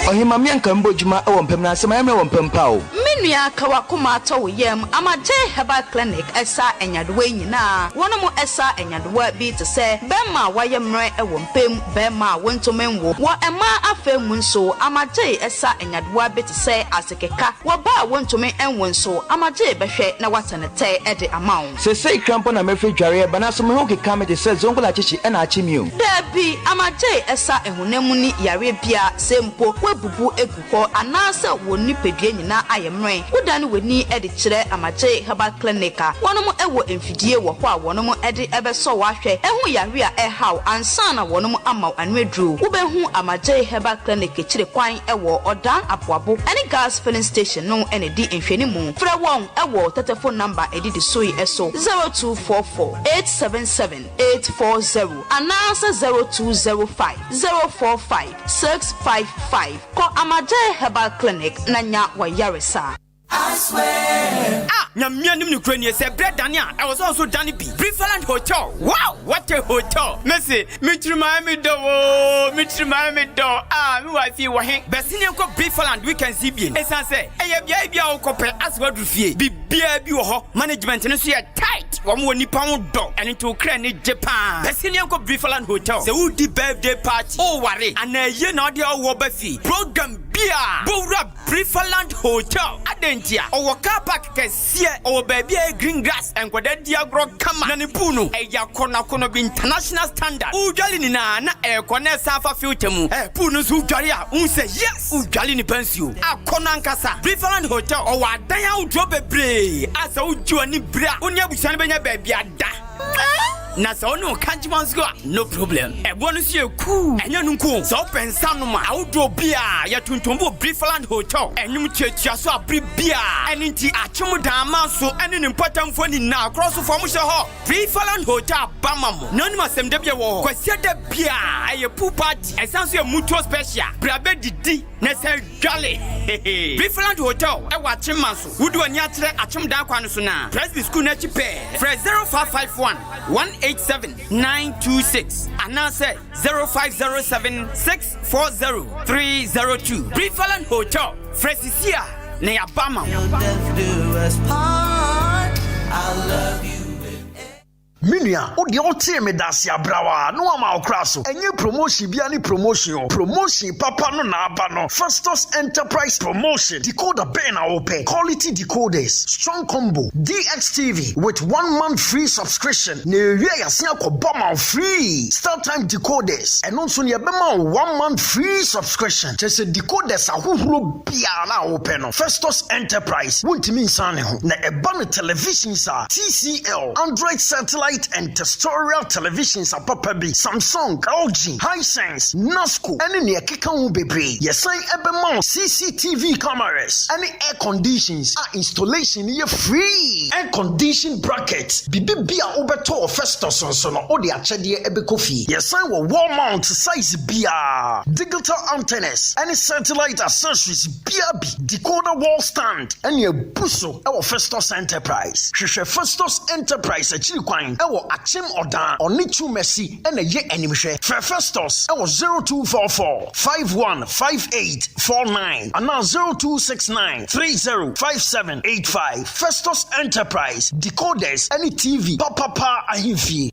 Ohimami ankambo juma e wompem na asema emre wompem pa o menua kawa kuma to yem amaje herbal clinic esa enyadowa nyina wono esa enyadowa bi te se bema wayemre e wompem bema wontomenwo wo ema afemu nso amaje esa enyadowa bi te se asekeka wo ba wontomen enwo nso amaje behwe na watenete e de amawo se krampo na mefi dware bana so me ho keka me de se zongola chichi e na achimio dabi amaje esa ehunemu ni yare bia sempo webubu eguko anasa woni pedue nyina ayemre udani weni e de kire amaje herbal clinic wonom ewo emfidie wo ho a wonom e de ebeso wahwe ehu yare a ehaw ansa na wonom amaw anwedru ubehu amaje herbal clinic kire kwan ewo odan aboabo any gas filling station no ene di enfeni mu fra won ewo telephone number edidi soyi eso 0244 877 840 anasa 0205 045 655 ko amaje herbal clinic nanya wa yaresa I swear. Nyamia nim ni krani se bread dania. I was also Danny B. Preferland Hotel. Wow, what a hotel. Messi, mitrima me do. Mitrima me do. Me wife wa hen. Besini ko Preferland weekend see bien. Esan say, bia o ko pe aswadu fie. Bibia bi wo ho. Management no so tight. Wo mo nipa mo do. Eni to kra ni Japan. Besini ko Preferland Hotel. Se wo di birthday party. Oh ware. Ana ye na ode wo ba fi. Program bia. Bowra Preferland Hotel. Adentia. O car park kesie. O baby green grass and kwada diagro kama na ne punu eya kono bi international standard udwali ni na kona safa filter mu punu so udwali a unse yes udwali ni pensio akona nkasa Preferland Hotel o wa dan ya udwo bebre asa udwo ni bra onya busan benya baby ada na so no kanjimansko no problem ebo no sie ku enya nunku so pensa no ma awdo bia ya tuntumbo Preferland Hotel enyum chetua so abri bia eninti achum dama so eni nimpatamfo ni na cross form hye ho Preferland Hotel bamamo no ni masem de bia wo kwase da bia eye pool party esanso e mutual special brabe didi na se dwale Preferland Hotel e wa chimanso wudu ani akere achum dan kwa no so na Presby School na chipe 0551 187-926 and now say 0507-640-302 Preferland Hotel Fresisia near Bama. I love you. Minia, o de otie me dasi abrawa no ama okra so. Enye promotion bia ni promotion. Promotion papa no na aba no. Festus Enterprise promotion. Decoder ben na ope. Quality decoders. Strong combo. DXTV with 1 month free subscription. Ne ewie yase akobama free. Start time decoders. And also ne bema 1 month free subscription. Chese decoders ahohoro bia na ope no. Festus Enterprise. Wontimi nsane ho. Na eba no television sa TCL, Android satellite and terrestrial televisions are papa bi Samsung, LG, Hisense, Nasco, and near Kikamu Bebre. Yesan Ebemon CCTV cameras. Any air conditions are installation here free. Air condition brackets. Bibi bia obeto Festus on sono odi achede ebe kofi. Yesan wo wall mount size bia. Digital antennas. Any satellite accessories bia bi. Decoder wall stand. And your buso our Festus Enterprise. Hwehwe Festus Enterprise achiri kwan. Ewo Achim Odan Onichu Messi ene ye animhwe Festus ewo 0244 515849 and now 0269 305785 Festus Enterprise decoders any TV papa ahimfie.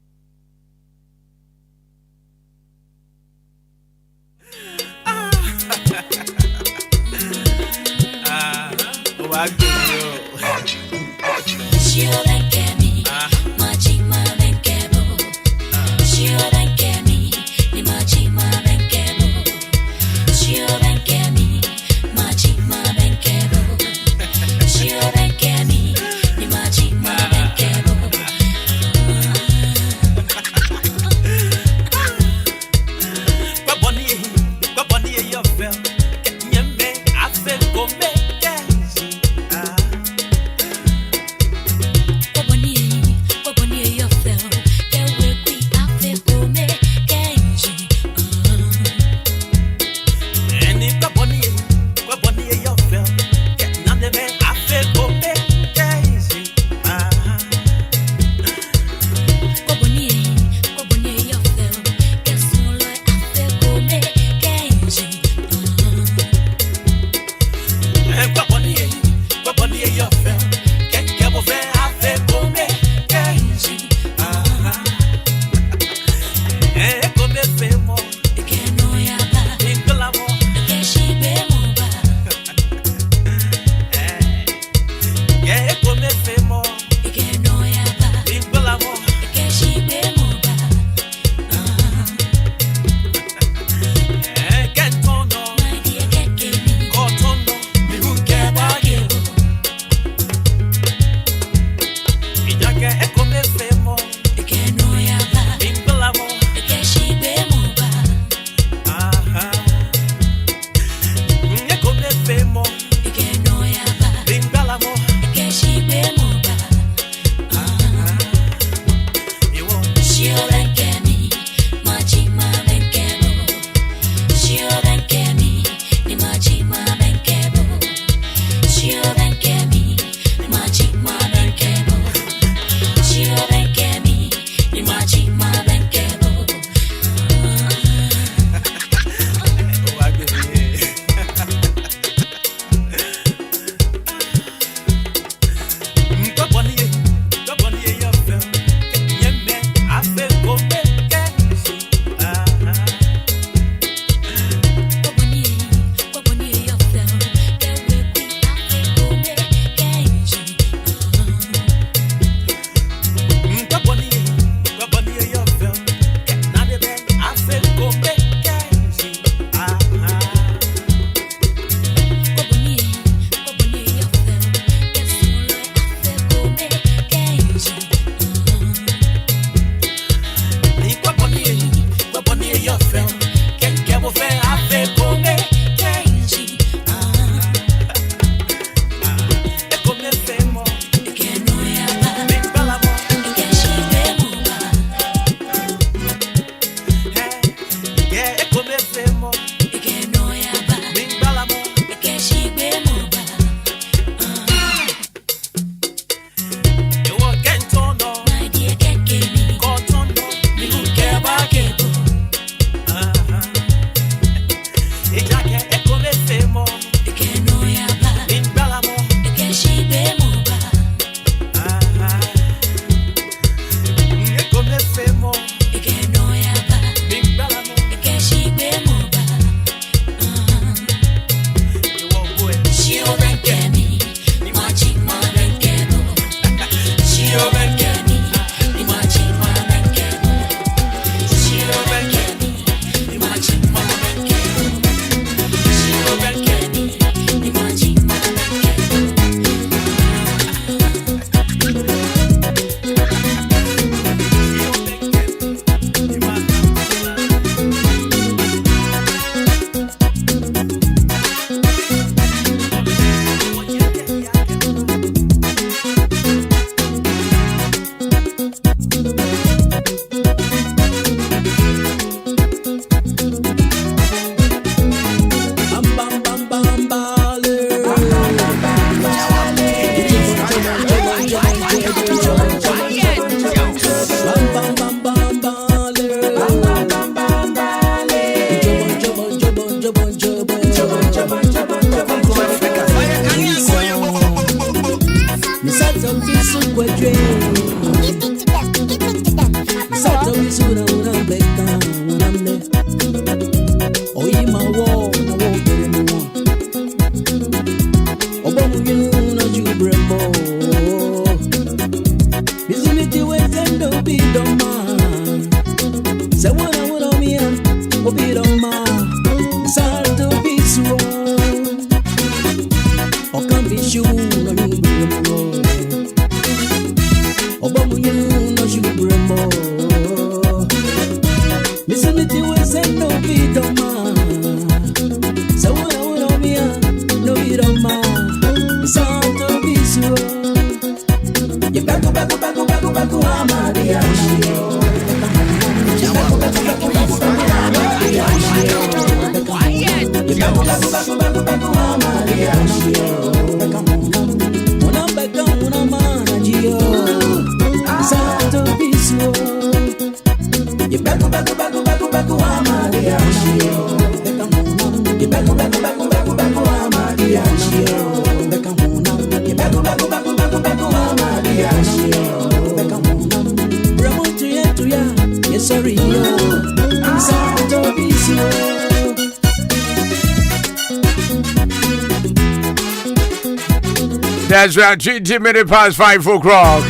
That's right, 20 minutes past 5 o'clock.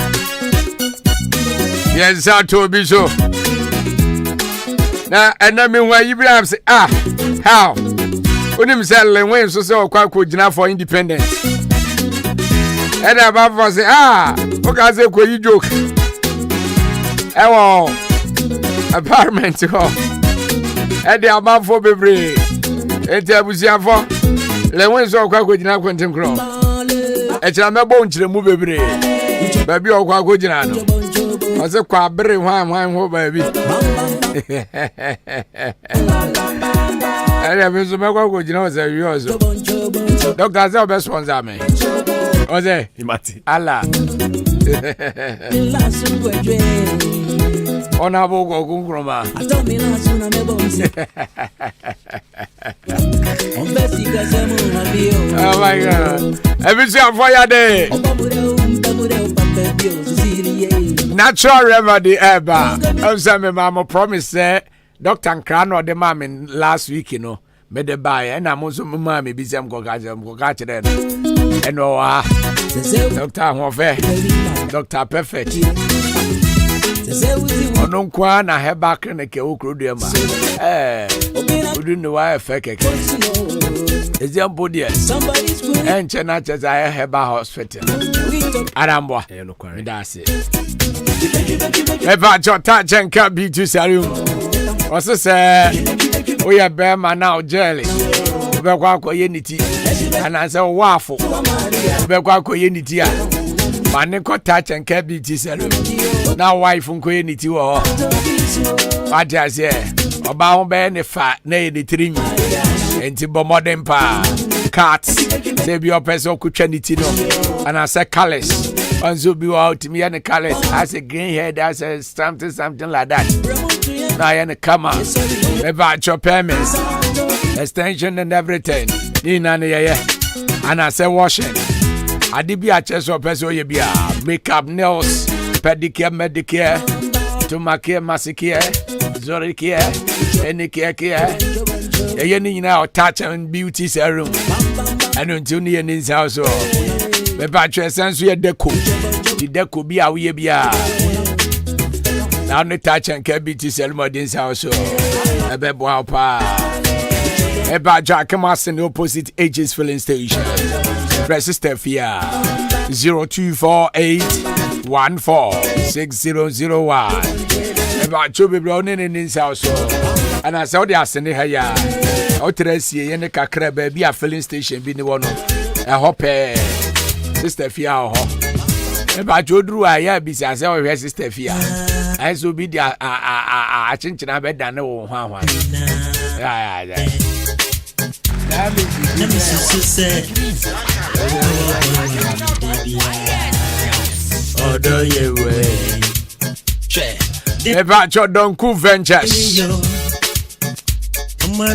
Yes, I told you so. Now, and I mean, why you be say, how? When him say, when so quite good enough for independence. And about say, what can I say, you joke? Apartment, and the amount for baby. And there was your for. When so quite good enough, Quentin Crow. And I'm not born to the movie, baby, or quite good enough. I said, quite very wine, baby. I have been so much good, you know, as you also. Doctors are best ones, I mean. Jose, Allah. On a bogo Gungroma. Oh my God. Every time fire day. Natural remedy ever. I'm saying, Mama promise Dr. Nkrano the mom in last week, you know, made the buy, and I'm also mammy be some go catch them. And Dr. Hofe, Dr. Perfect. On no quan, I have back in a Keokrudiama. We didn't know why I fake it. It's your body, and Chenach as I have a hospital. Arambo, that's it. If I just touch and can't be too saloon. Also say, we are bear man now jelly. Bekwa unity. And I say waffle. Bekwa unity. Man ko touch and can't be too saloon. Now wife unko unity or what I say. Oba be ne fat ne the trim. Enti bo modern pa. Cats. Say be your person ku trinity no. And I say colors. And so be out to me and the colors. I say green hair. I say something like that. Now I come out about your payments, extension and everything. And I say washing. I did be a chest of person you be makeup, nails, pedicure, medicare, tomacare, massacre, zoricare, any care. You need now touch and beauty serum. And until near his house. About your sense, we are deco. The deco be a we be a. Now the touch and can be to sell more this house. A bed wow pa. About Jack Mass in the opposite Ages filling station. Press Stefia 0248146001. About Chubby Brown in this house. And I saw the Ascending Haya. Outresi in the Kakra baby a filling station being the one. A hopper. Sister Fia. About Jodru, I have been as our sister Fia. I so be the chinchina bed than no one. Let me say, oh, do you way? About your Donku Ventures.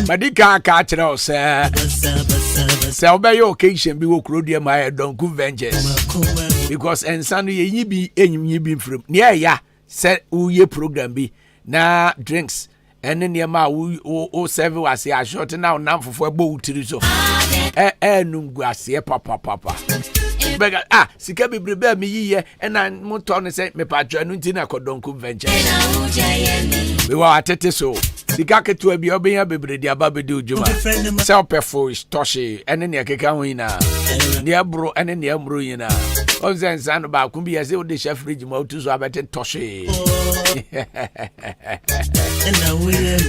Madika catch it all, sir. So by your occasion, be walk road my Donku Ventures. Because and Sunday, you be from near ya. Said ye program be na drinks and then your ma o serve was a short now for a boat to so nungwasia papa bega sika be prepare me ye and I moton say me patro nuntina kodonku venture we were atete so sika ketu abi oben bebre dia babedi ojuma self perforce toshi and ne keka ho ina ne bro and ne amro ina on zen ba kun bi say o de chef fridge ma otu so abete toshi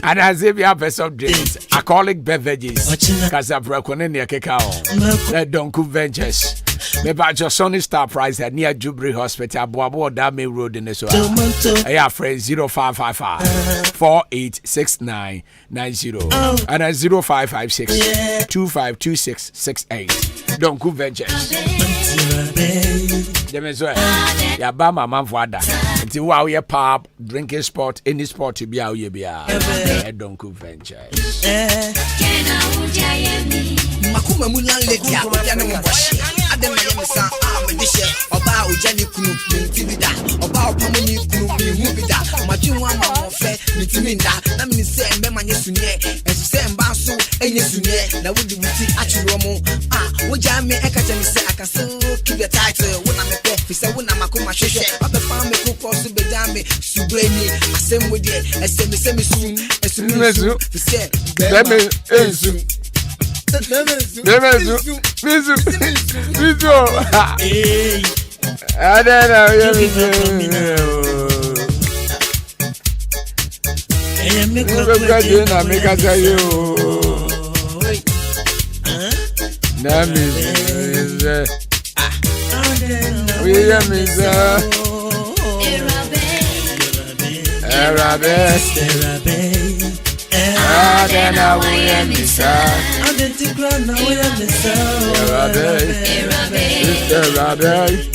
and as if you have a soft drinks alcoholic beverages kasabra kone ne keka ho donku ventures me ba your Sunny Star Prize at near Jubilee Hospital Boabo Dame Road in the so yeah friend 0555 486990 and 0556 252668 donku ventures dem so ya ba mama fwada nti wa we pub drinking spot any spot to be out here bia donku ventures makuma mu landlady a oja na mo bohye adem na yemisa me dishe oba oja ni kunu ntibida oba opamu ni kunu bi hu bida madwun ama mo fe mitiminda na me se mbe manye sunye ense se mba so enye sunye na wodi wuti achiro mo oja me eka je me se can still keep the title. When I'm a pet, he said, when I'm a kuma shoshe. I be found me cook or super dame, sublime. I same with it, I say me soon, I soon, he said, Baby, I don't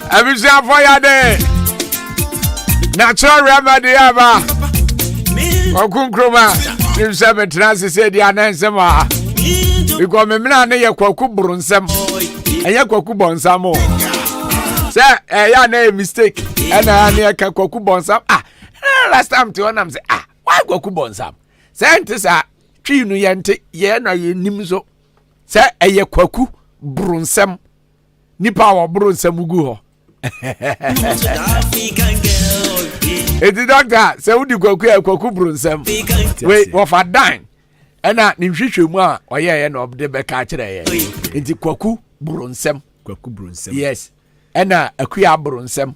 Abusha for ya day. Natural remedy aba. Okunkroma. Nim se metrans se dia nansema. Because me na ne ye kwaku brunsem. Enye kwaku bonsam o. Se ya na mistake. Ena na ka kwaku bonsam. Last time to onam say why kwaku bonsam? Se ntisa twi nu ye nte ye na ye nim so. Se eye kwaku brunsem. Nipa wo brunsem gu ho. Eti doctor say wudi kwaku brunsem. We wo fa dan. Ena ni hwehwemu a oye ye na obde be ka kire ye. Enti kwaku brunsem. Yes. Ena akuya brunsem.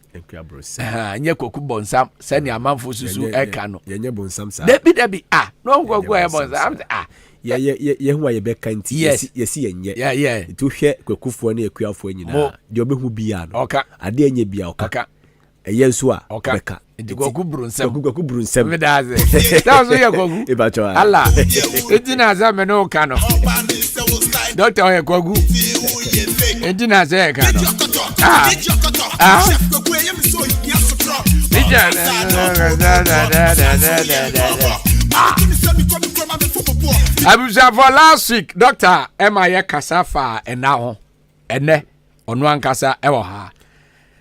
Anye kwaku bonsam se ni amanfo susu eka no. Ye bonsam sa. Debi no kwaku e bonsam. Ye hu ye be kanti yesi yenye. Yeah. Itu hwe kwakufo na akuafo nyina. De obehu bia no. Ade enye bia oka. Eye nso a beka. Enti kwaku brunsem. Me daze. Dazo ye kwaku. Ibacho. Allah. Enti na za me no ka no. Doctor ye kwaku. Enti na za ye ka no. Abuja for last week, Doctor Emma Kasafa and now ene onu ankasa e wo ha.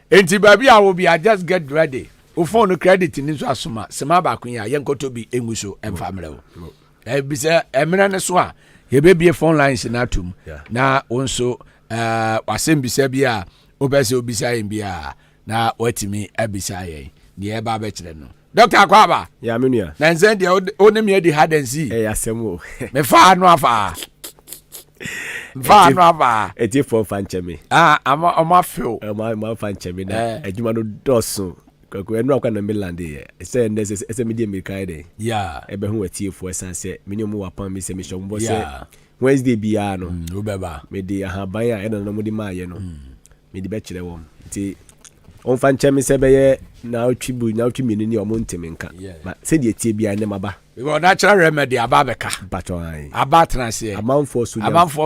Enti baby I will be I just get ready. O phone credit ni so asoma. Sema ba kun ya yenkoto bi enguso emfamre wo. Bi se emre ne so a ye be bie phone lines na tum. Na onso wasem bi se bia obese obisa yen bia na watimi abisa yen. Ni e ba be kire no. Dr. Akwaba. Ya menua. Na nzen de onim ye di hard and see. Asemo. Me fa no afa. Va no afa. Eti for fancheme. Ama feel. Ma fancheme na adwuma no doso. Kwako enu akwa na Milan de. Ese ese media America de. Yeah. Ebe hu atiefo esanse. Meni omo wapan mi se mi shombo se. Wednesday bia no. Obeba. Me de ahaban ya ena no mo di maaye no. Me di be kire wo. Nti on fancheme se be ye na otwi minu ni omo ntemenka. But se de tie bia ne maba. Because natural remedy ababeka. Batoi. Abatrase. Amanfo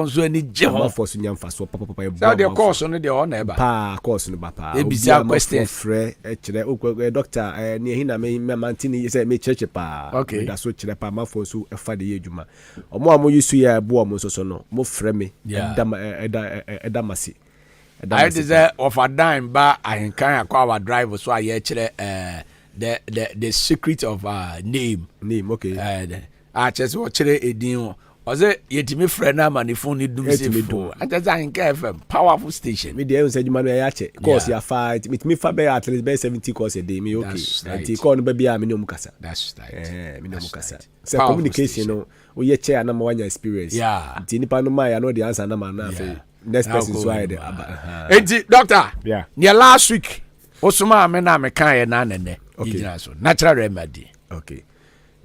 so ani je ho. Amanfo so nyamfa so papa e so the course no de on eba. Pa course no ba pa. Ebisa question frɛ kire doctor ne hina me mantini say me church pa. Okay. Da so kire pa amanfo so efa de yedwuma. Omo amo yusu ya bo omo so no. Mo frɛ me eda masi. I desire of a dime ba Ahenkan Akwaaba drive so aye kire the secret of name okay just watch it edin was it yetimi friend na man phone ni dum se do just Ahenkan FM powerful station me dey say juma no ya che course ya fight me fa be at least be 70 course a day me okay anti call no be bia me no mukasa that's right me no mukasa say communication no we ye che na ma wanya experience anti nipa no ma ya no the answer na ma na fe next person so I dey enti doctor yeah near last week osuma me na me kan ye na nene okay so natural remedy okay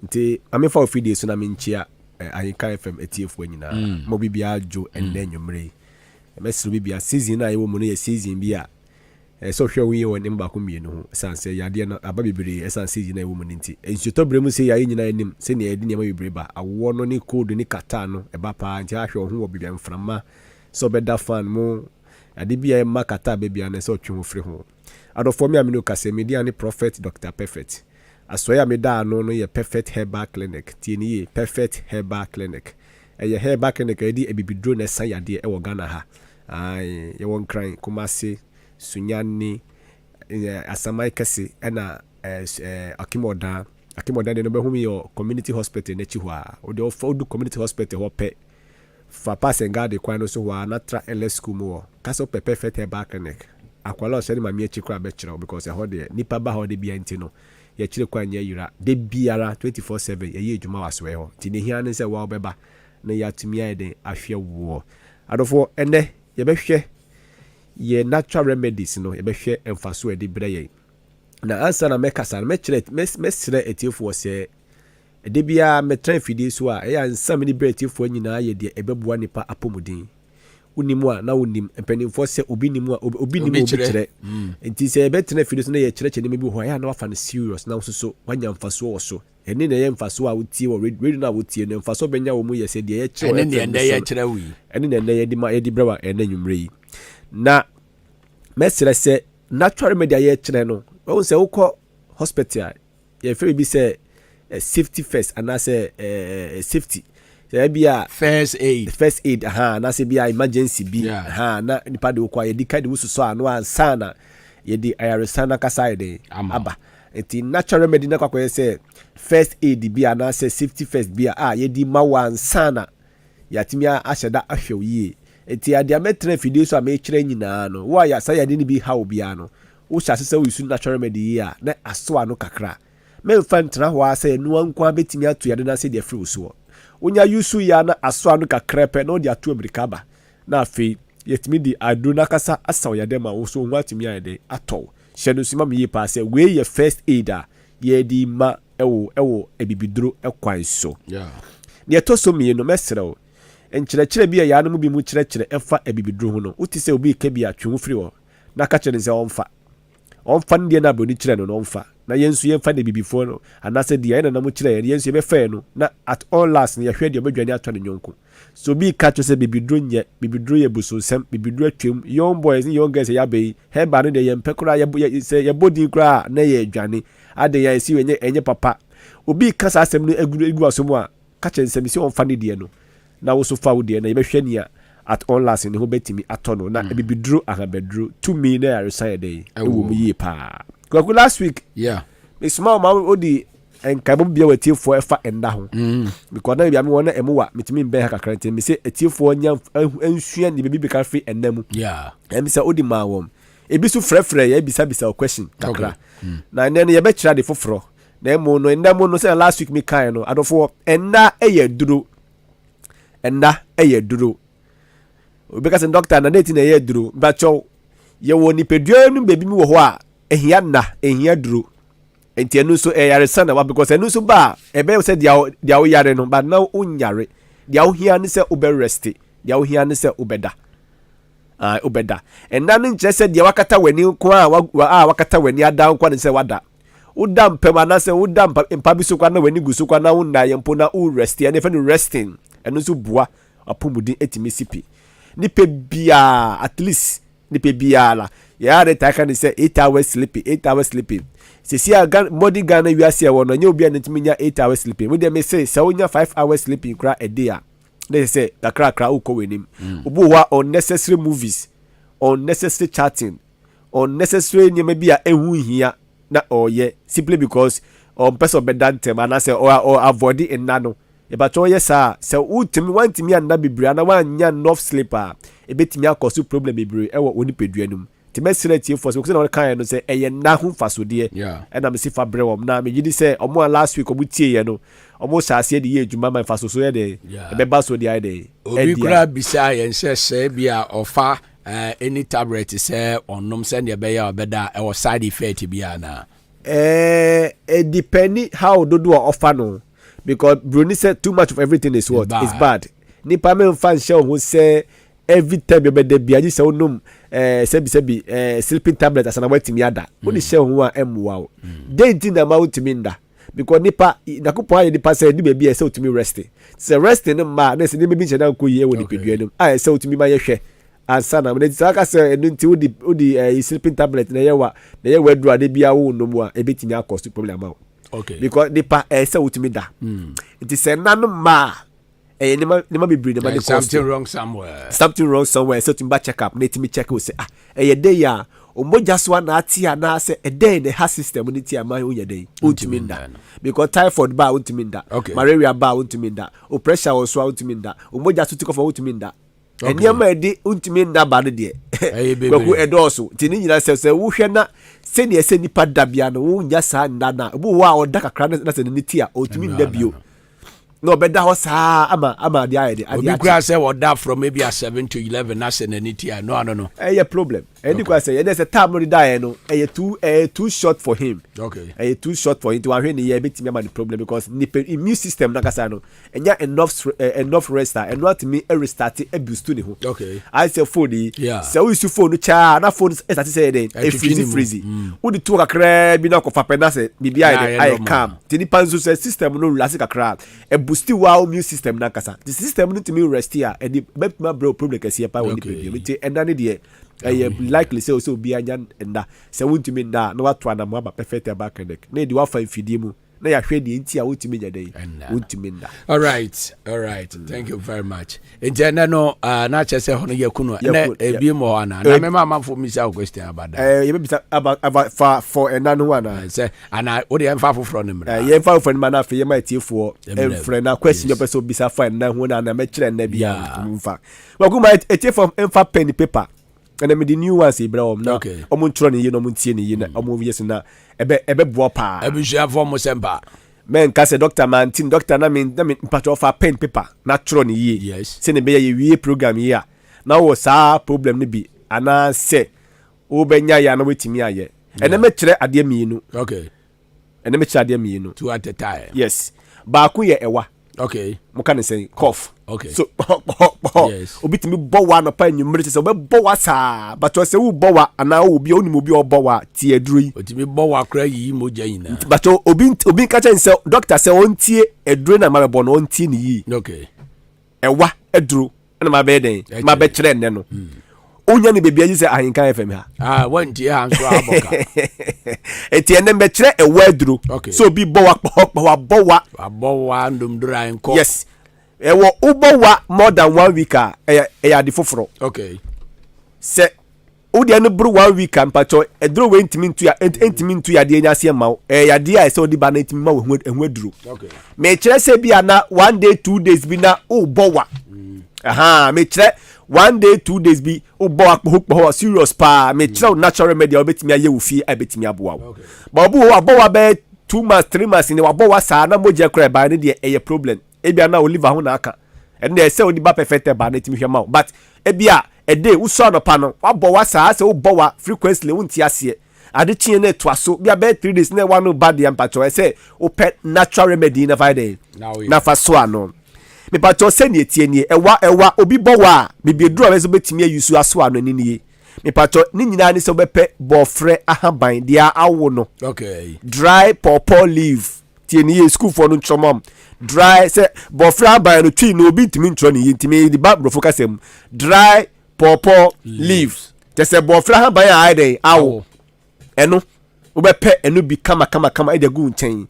nti ame for feed so na me nchia Ahenkan FM etiefo nyina mo bibia jo enne nwumre mesiro bibia season na yewo mu no ye season bia so hwe wi won nimba ko mienu ho sanse yade na aba bibire esan season na yewo mu nti ensuto bremu se yayi nyina enim se ne yade ne ma bibire ba awo no ni code ni kata no eba pa nti ahwe ho wo bibia mframa so beda fan mo ade bia e makata bibia na so twe ho firi ho adofo mi amino kase media ni prophet Dr. Perfect asoya me da no ye Perfect Herbal Clinic tieni ye Perfect Herbal Clinic ye Herbal Clinic edi ebibidro na san yade e wo Ghana ha ai ye won kran Kumasi Sunyani Asamai kase na Akimoda de no be humi yo community hospital na chi ho a o de odu community hospital ho pe fa pass and guard kwa no so ho na tra LS school mo kaso Perfect Herbal Clinic akwala o seri mami echi kra be kire because e ho de nipa ba ho de bia nti no ye kire kwa nya yira de biara 24/7 ye edwuma waso e ho ti ne hia ne se wa obeba na ya tumi aide ahwe wo adofo ene ye be hwe ye natural remedies no ye be hwe emfaso e de bre ye na ansa na mekasa me kire mesire etiefo se de bia metra fidie so a ya ansa me ni bre etiefo nyina ye de ebeboa nipa apomudin unimu a na unim empanimfo se obi nimu a obi kire enti se betena fidie so na ye kire me bi ho ya na wafa no serious na so wanya mfaso wo so eni na ye mfaso a wutie wo radio na wutie no mfaso benya wo mu ye se de ye kire eni na ye kire wi eni na ye di ma ye di brewa ena nwumre yi na mesere se natural media ye kire no wo se ukọ hospital ye fe bi se safety first and say safety bia first aid na say bia emergency bi na nipa de ukwa ye di ka de wususo anu ansa na ye di ayaresana kasa de aba eti natural remedy na kwakwa say first aid bia na say safety first bia ye di mawa ansa na yatimia ahyeda ahwew yi eti ade ametre fidie so amekire nyina no wo ya say ade ni bi hawo bia no wo hyase say wisu natural remedy ya na aso anu kakra memfa ntra ho asa enu ankwa betimi atu yade na say de free so onya yusu ya na aso anu kakra pe na odi atu amerika ba na afi yetimi di aduna kasa asa yade ma wo so nwatimi yade atọ hyenu sima me yipa say we ye first aider ye di ma ewo ebibiduro ekwan so ne to so mi no mesrew enkyerɛkyerɛ bi ya no bi mu kyerɛkyerɛ ɛfa ebibiduro ho no uti sɛ obi ka bi atwe ho firi ho na ka kyerɛ sɛ ɔmfa ndie na boni kyerɛ no ɔmfa na yensu yemfa de bibifo no anase dia na mu kyerɛ yensu ye be fa no na at all last ne yehwe de obadwane atɔ ne nyonko so bi ka kyerɛ sɛ bibiduro ye busonsem bibiduro atwem young boys and young girls ya be he ba no de yempekura ye body kura na ye adwane ade ya esi enye papa obi ka sa asɛm no egu asomu a ka kyerɛ sɛ bisi ɔmfa ne die no na wo so fa wo die na ye be hwɛ nia at all last ne ho betimi atɔ no na bibiduro ahabeduro to me na ya resign dey ewo mu yi pa kwaku last week me small ma odi enkabo bia watiefo efa enda ho because na bia me wona emuwa metimi mbe ha kakra nti me se atiefo nya ensua ni bibi ka free ennamu em se odi ma wom ebi so frefre ya bisa question kakra na ne ye be kira de foforo na emo no enda mo no say last week me kan no adofo enda eye duro obeka se doctor na neti na eye duro bacho ye wo ni pedua nu bebi mi wo ho a ehia duro enti enu so yare sana wa because enu so ba ebe se dia wo yare no but now unyare dia wo hia ni se obe rest dia wo hia ni se obeda obeda enda ni nche se dia wakata wani ko a wakata wani ada ko ni se wada uda mpem ana se uda mpa bi so kwa na wani gusu kwa na unna yempo na u rest and if any resting enu so bua apumudi etimi sipi ni pe bia at least ni pe bia la ya re ta kan say 8 hours sleeping sisi body Ghana we are say wono nya obi anetimi nya 8 hours sleeping we dem say say onya 5 hours sleeping kra a day a they say kra uko wenim obu wa unnecessary movies, unnecessary chatting, unnecessary nyema bia ehu hia na oye simply because person bedantem and say or avoid enano e ba to yes sir utimi wantimi anda bibria na wanya enough sleeper e betimi akoso problem bibria e wo oni peduanum ti mesire tie for so na kan no say eye na hu fasode e na me sifa brewom na me gidi say omo last week omo tie ye no omo sase de ye adwuma man faso so ye de e be ba so de ai de obi kura bisa ye nse bia ofa any tablet say onom say ne be ya obeda e wo side effect bia na depending how do offer no because Bruni said too much of everything is what is bad ni pa me fan show who say every time you be there bia say onum sebi sleeping tablet asana watimi ada woni show who emwa dey tin na ma utimi nda because nipa nakupo aye nipa say di baby say utimi resting ma na say ni baby chena ko ye woni peduanum aye say utimi ma ye hwe ansana me saka say nti udi sleeping tablet na ye wadru ade bia wo no mu a ebetimi akost problem ma okay because nipa say utimi da it is nanu ma nima be breed nima something wrong somewhere so timba check up let me check we say day ya omoja so na atia na say day the heart system ni tia ma onya day utimi nda because typhoid ba utimi nda malaria ba utimi nda o pressure was so utimi nda omoja so tiko for utimi nda eniama edi utimi nda ba de de kwaku edoso tini nyina se wo hwe na se ne se nipa dabia no wo nya sa nda na bu wa o da kakra na se ni tia utimi nda bio no better ho sa ama dia ide obi kura say what that from maybe 7 to 11 na say nanitia no problem any kwa say there's a time no die no too short for him too short for him to ahwe ni ye betimi ama the problem because immune system na kasa no enya enough rest and not me restart boost ni ho I say phone say we use phone cha na phone start say dey freezy wo di to kakra bi na ko fa pena say bibia I calm tini panzo say system no relax kakra boosti wow immune system na kasa the system need to me rest here and the my bro problem kasi pa woni pe and na dey likely say also be anya nda say won't me nda no what na mo ba perfect back and na di wa fa mfidi mu na ya hwe di nti a won't me nya dey won't me nda all right thank you very much ejena no na chese hono yakunu na ebi mo ana na me mama for me say question about that you be about for enano one say ana wo dey fa for no me ye fa for na fa ye ma tiefo friend na question your person bisa fa na ho na me kire na bia mfa wa ku ma tiefo mfa pen paper and me the new ones Ibrahim na omo ntro ne yi no omo tie ne yi na omo yes na ebe bo pa ebusua for mo semba men ka se doctor man doctor na me part of pen paper na tro ne yi yes se ne be ye wie program yi a na wo sa problem ne bi ana se wo benya ya na wetimi aye ene me kire ade mienu ene me kire ade mienu two at a time yes ba ku ye ewa mo kan say cough so yes obitimi bowa na pa nyumre se obebo wa sa but o se wo bowa ana obi oni obi obowa ti eduru otimi bowa kra yi moja yina but obi ka chen se doctor se ontie eduru na ma be no ontie ni yi ewa eduru na ma be den ma be kire ne no onya ni bebia yi se Ahenkan FM ha wanti ha nso aboka etiene be kire ewa eduru so obi bowa ndumdura enko yes ewo ubowa more than 1 week ya di foforo se odi anu bru 1 week ampacho edro we ntimi ntu ya de nya se ma ya de ya se odi ba na ntimi ma ehwe duro me kire se bia na 1 day 2 days bi na ubowa me kire 1 day 2 days bi ubowa kpo serious pa me kire natural remedy obetimi aye wo fi abetimi aboa ba obu wo abowa be 2 months 3 months ni wabɔ wa saa na mogya kora ba ne de ɛyɛ problem ebia na oliver ho na aka ɛne na ɛsɛ odi ba perfect ba na timi hwɛ ma but ebia ɛde uso no pa no wabɔ wa saa sɛ wobɔ wa frequently wonti aseɛ ade kye na to aso bia be 3 days na one no bad yam patcho ɛsɛ opɛ natural remedy na friday na fa so ano me patcho sɛ ne etie nie ɛwa obi bɔ wa bibie duro a bɛso betimi ayusu aso ano ni nie me patcho ni nyina ni sɛ obɛpɛ bɔfrɛ ahaban dia awo no okay dry pawpaw leaf tie ni school for no chomam dry sɛ bɔfrɛ ahaban no twi no obi ntimi ntro ne yintimi di ba brofo kasem dry pawpaw leaves te sɛ bɔfrɛ ahaban a aide awo eno obɛpɛ eno bi kama ede gu nkyɛn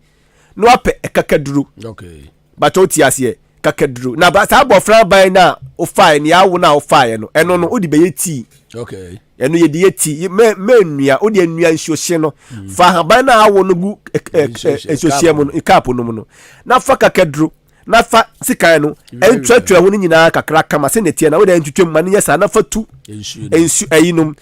no apɛ kakaduru okay but o ti ase kakaduru na ba sa bɔfrɛ ahaban na o fa ni awo na o fa no eno no odi bɛyɛ tea okay eno ye de tea me nua odi nua nsuohye no fa ahaban na awo no gu nsuohye mu no cup no mu no na fa kakaduru na fa sikan no entwetwe ho nyina kakra kama se ne tie na wo de entwetwe ma ne yesa na fa tu ensu ayinum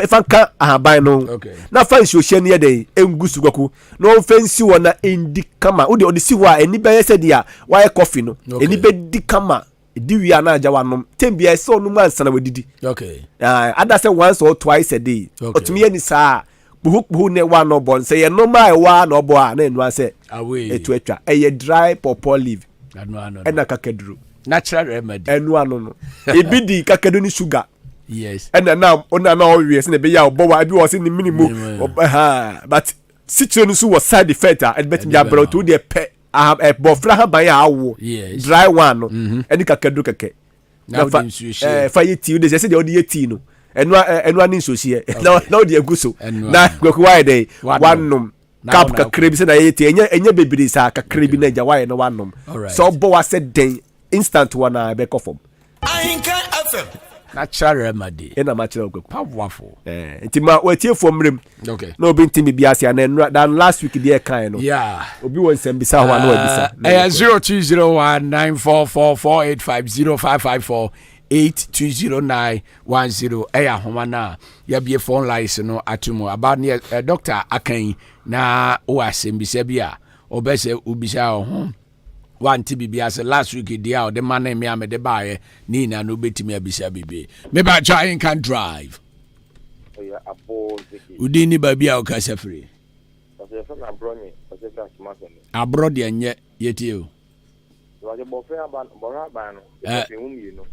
fa ka ahaban no na fa ensu ohie ne ye de engusu gwaku na o fa nsi wo na endi kama wo de odi si wo a eni be yese dia wa ye coffee no eni be di kama di wi ana aja wanom tembia se onu mansa na wadidi okay ada say once or twice a day otumi ye ni saa buhu ne wa no bon say ye normal wa no bo a na enu ase etu atwa eye dry pawpaw leaf ena kakaduru natural remedy enu ano no ebi di kakadu ni sugar yes ena na ona na owie se na be ya obo wa bi wo se ni minimum but citron so was side effect a bet me abro to de pe bofra ha ban ya awo dry one no eni kakadu keke na fa yeti de se de odi yeti no enu ani nsosie na odi aguso na gwaku wa de one cap kakra bi se na yeti enya bebiri sa kakra bi na ja wa no one so bo wa se den instant one na be kofom Ahenkan FM natural remedy ena ma kire gwaku powerful ntima watie fo mrem okay na obi ntimi bi ase na dan last week dey kan no yeah obi won sem bisa ho na wabisa 02019444850554 820910 eya homa na ya bie phone lines no atumo about ne Dr. Akan na o asembisa bia obese ubisa ho wanti bibia se last week dia o de man me am de baaye ni na no betimi abisa bibi me ba try can drive oya abo udi ni ba bia o ka safri o se fa na broni o se fa smart abro de nye yeti o so je bo fe aban bo ra ban no e umi no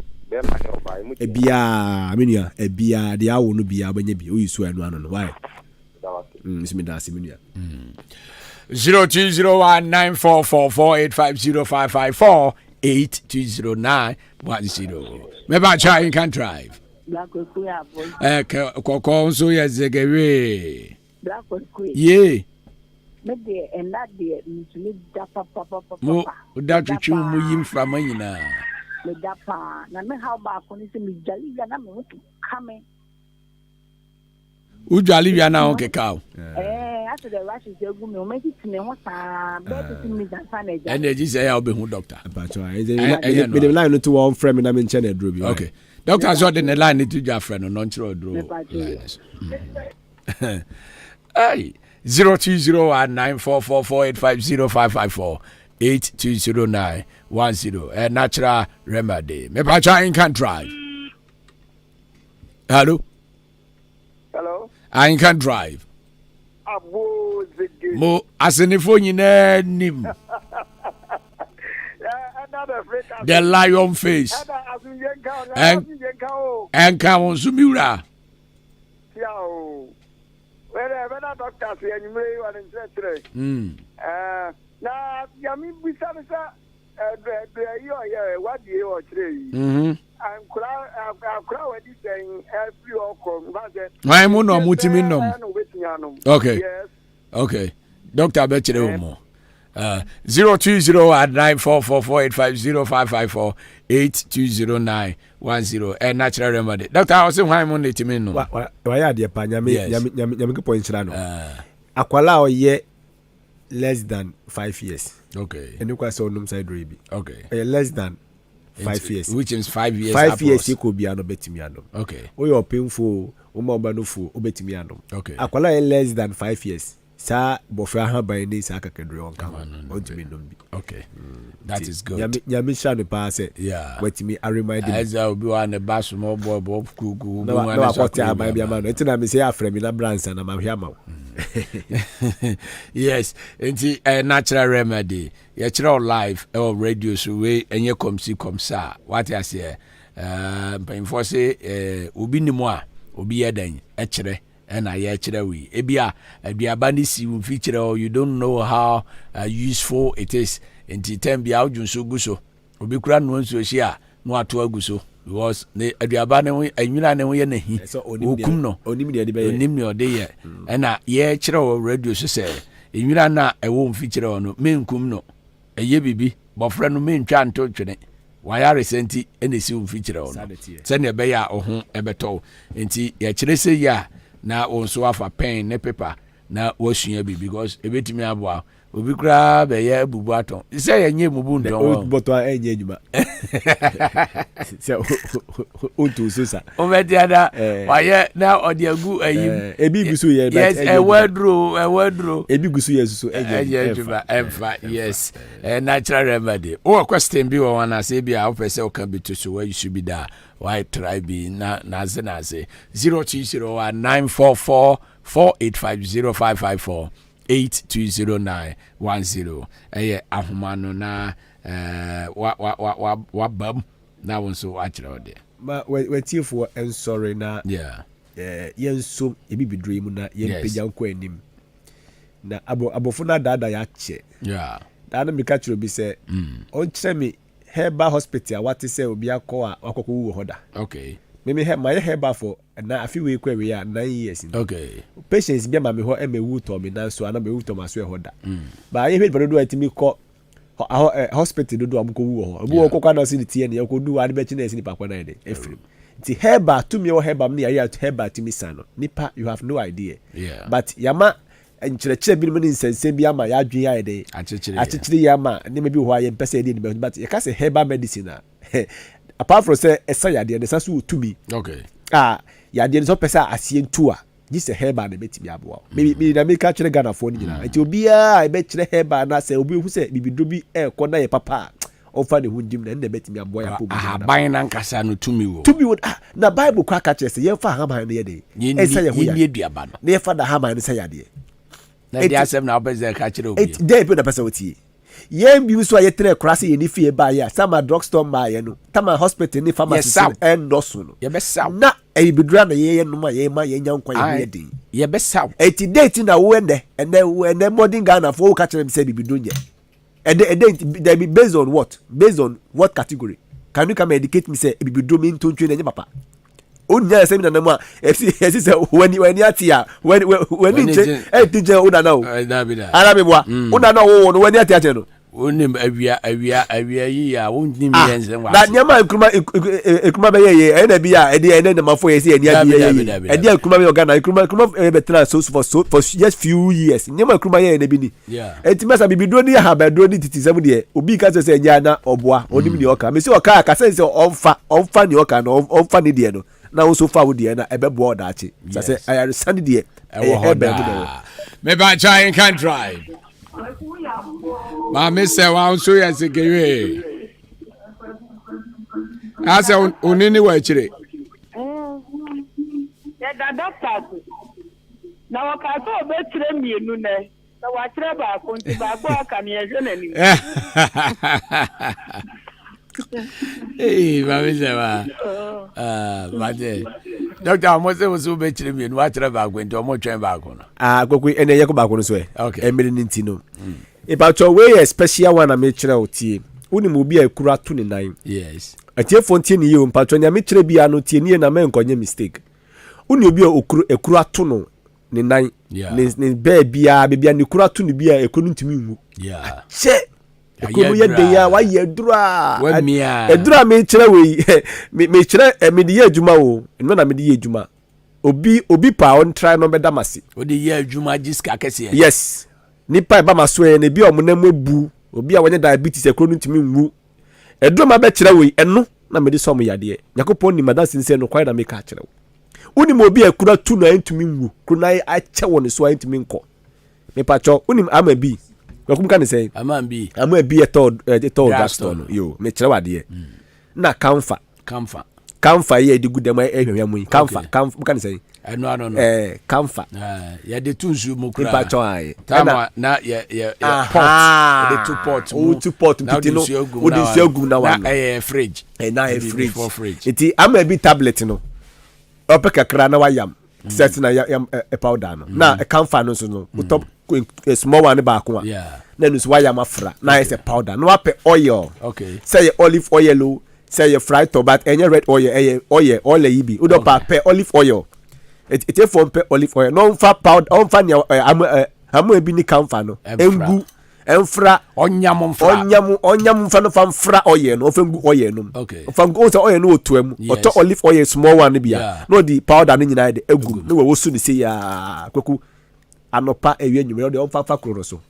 ebia menua ebia de awo no bia banya bi oyisu anu ano no why simi da menua 02019444850554 820910 meba try can drive koko so ye zegewe ye me de and that de ntumi da papa mo da twetwe mu yim fra manyina me da pa na me how ba ko ni se me jali ya na me to kame ujali ya na on kekao after the rush is egu me o make it me ho sa be to me dan fa na ja energy say ya obehu doctor apacho me the line to one friend me na me nche na dro bi okay doctor so the line to ja friend no nchiro dro ai 02019444850554 820910 natural remedy me pa try can drive hello I can drive abo zege mo asenifo nyina nim the lion face and come on sumira where doctor say you may want to na yami bisa what you are today and crowd is saying every okon why mo no mutimi nom okay yes okay doctor betchire omo 02019444850554 820910 and natural remedy doctor I was saying why mo netimi no why ya de pa nyame ko point chira no akwala oye less than 5 years okay and you kwase onum side rebi okay less than 5 years which is 5 years 5 years e ko bia no betimi anom okay o your painful o ma oba no fu o betimi anom okay akwala less than 5 years sa bofra ha ban ni sa kakadure on ka ontimi no bi. Okay. That is good. Nyame sha no pa say. Yeah. Wetimi I remind him. As obi wa na ba small boy bob kuku. No akwati aban bia ma no. Enti na me say afremi na bransa na ma hwia ma. Yes, enti natural remedy. You chira live or radio so we enye komsi komsa. What I say mpanyimfo say obi ni mo a obi yedan e chire na ye chire we ebia aduaba ni si we feature or you don't know how useful it is enti tem bia odwunso guso obi kura no nso hia no ato aguso because ne aduaba ne anwina ne ho ye nahi okum no onim de be onim ne ode ye na ye chire o radio so say enwina na ewo feature no menkum no eye bibi bofra no mentwa nto twene waya resenti enesi feature ono se ne be ya ohun ebeto enti ye chire se ya na onso afa pen ne paper na wasua bi because ebetimi aboa obi kura be ya bubu aton se ye nye mubu ndon boto enye adwuma se onto so sa o be dia waya na odi agu ayim ebi gusu ye yes ewedro ebi gusu ye susu enye adwuma emfa yes natural remedy o question bi wo wana se bi a o pese o kan bi to so where you should be there why try be na ze 02019444850554 820910 ahomano na wa bam na wonso achira ode ma wetiefo ensorry na yenso ebibidre mu na yempegya nko anim na abofo na dada ya che dada mi ka chiro bi se on kire mi Heba Hospital what is say obi akọ akọkọ wu hoda okay me my heba for na afi we kwa we ya 9 years okay patients bi ma me ho emewu to me na so ana mewu to ma so hoda ba ye hwede do atimi ko hospital do amko wu ho obi okọ na si tie ne yakodu ade be chi na esi ni pakwa na de efrim ti heba to me o heba me ya heba timi sano nipa you have no idea but yama nkyerɛkyerɛ bi ni nsense bi ama ya adwen ya de akyekere ya ma ne bi ho aye mpese de ni but you can say herbal medicine apart from say esayade de saso utumi okay yade ne so pesa asie ntu a this herbal na betimi aboa me na me ka kyerɛ Ghana fo ni nyina nti obi a be kyerɛ herbal na say obi hu say bibidro bi ekɔ na ye papa ofa ne hundim na betimi aboa ya po bi ban na nkasa no tumi wo na Bible kwa ka kyerɛ say ye fa haman ne ye de esaye ho ya aduaba no na ye fa da haman ne sayade na dia sem na obeze ka kire obi dey pe na person oti ye bi so ayetre krase ye ni fie ba ya sama drugstore ma ye no tama hospital ni pharmacy endoso no ye be saw na e bidura na ye no ma ye nyankwa ye dey ye be saw eti date na wo ende modern Ghana for ka kire me say bibido nye they be based on what category can you come educate me say bibido me ntontwe na nye papa onya semi na namu a esi se when atia when teacher una now arabe boa una now wo no when atia no onim awia yi ya onim yense wa na nyama ekuma be ye na bi a ede na mafo ye se eni ade ekuma be organ ekuma be tra so for just few years nyama ekuma ye na bi ni etimasa bibido ni ha bedro ni titisem de obi ka se nya na oboa onim ni oka me se oka ka se onfa ni oka no onfa ni de no na wo so fa wo de na ebebo da achi say I understand de me ba giant can drive ma me se wa so ya se gewe asa onini wa chire da doctor na wa ka so be chire mienu ne na wa chire ba ko nti ba gbo aka me ehwe na ni ma me se wa mate doctor mo se wo be chire mienu wa chire ba ko nti o mo twen ba ko no kokwe ene ye ko ba ko no so emiri ni ntino about your way a special one am chire otie uni mu bi akura to ne nan yes atie fontie ni ye mpatro nya me chire bia no tie ni na me nkonye mistake uni obi akura to no ne nan ne be bia ni kura to ne bia ekunu ntimi nwu che ekunu ye de ya wa ye dura edura me chire we me chire me de ye adwuma o no na me de ye adwuma obi pa on try no be damasi o de ye adwuma jiska kese yes nipa ba maso e na bi omonam ebu obi a wonye diabetes ekro ntimi nwu edoma be kire we eno na me de som yade yakopon ni madan sinse no kwai na me ka kire uni mo bi ekura tu na ntimi nwu kru na a che woni so ntimi nko me pacho unim ama bi wakum kan say ama bi e told drugstore no yo me kire wade na kamfa ye di good dem ehwehwe mu kamfa kan say no kamfa ya de tunsu mu kura me pacho ai na pot the two pot pitino odi siagu na wa fridge na fridge iti ama bi tablet no opeka kra na wayam set na yam powder no na kamfa no so no top small one back one na no so wayam afra na is a powder no ape oil say olive oil say fried tobat any red oil yibi udo pa olive oil it from olive oil no fa powder on fa amu ebi ni kamfa no engu enfra onyam fa no fa mfra oil no ofengu oil no fa go so oil no otuam oto olive oil small one bia no the powder ni nyina de egum no we wosu ni say ya kwaku anopa ewie nyumre de fa kroro so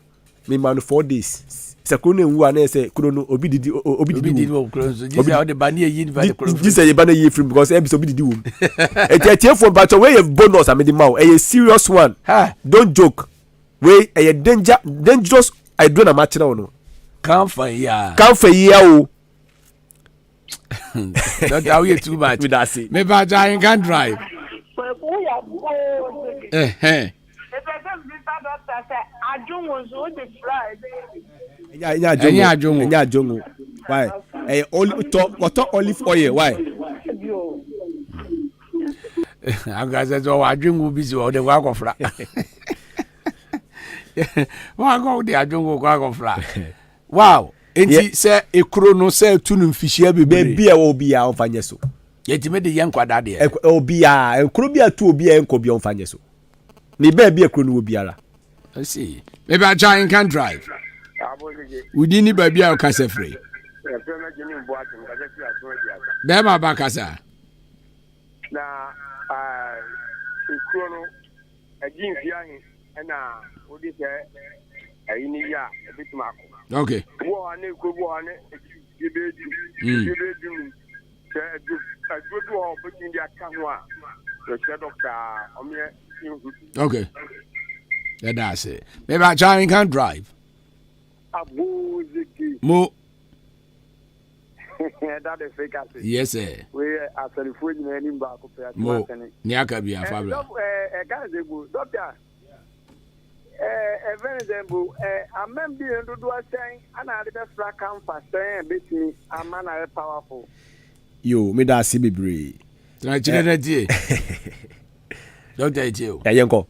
me man 4 days sekuru ne nwu ana say kuro no obi didi kuro so just how the bani yi ba the kuro just say you bani yi free because ebi so obi didi wom etie for but we have bonus am the maw a serious one don't joke we a dangerous I do na match now no kamfa ya o don't how you too much with that say me ba I can drive nya ajongo why olive oil why agaza zo ajongo busy o de wa kofra wa go de ajongo kwa kofra wow enti se ekuro no se tunu mfihia bebre e obi a onfanye so yetime de yen kwada de obi a ekuro bi atu obi a enko bi onfanye so ni ba bi ekuro no obi ara I see maybe I try and can drive within ni ba bi a ka se free be ma ba kasa na ekuro no agin fiahin na odi se ayini ya ebitima ko okay wo ane ko wo ane ebedu se adudu o betin dia ka ho a the doctor omye okay that's it maybe I try and can drive mo that is fake as yes sir we are telephone ni ba ko pe mo ni aka bi afabla guys go doctor example amem bi ndodo asen ana the best can fast betimi amana powerful yo me da si bebre na chine die doctor ejeo yenko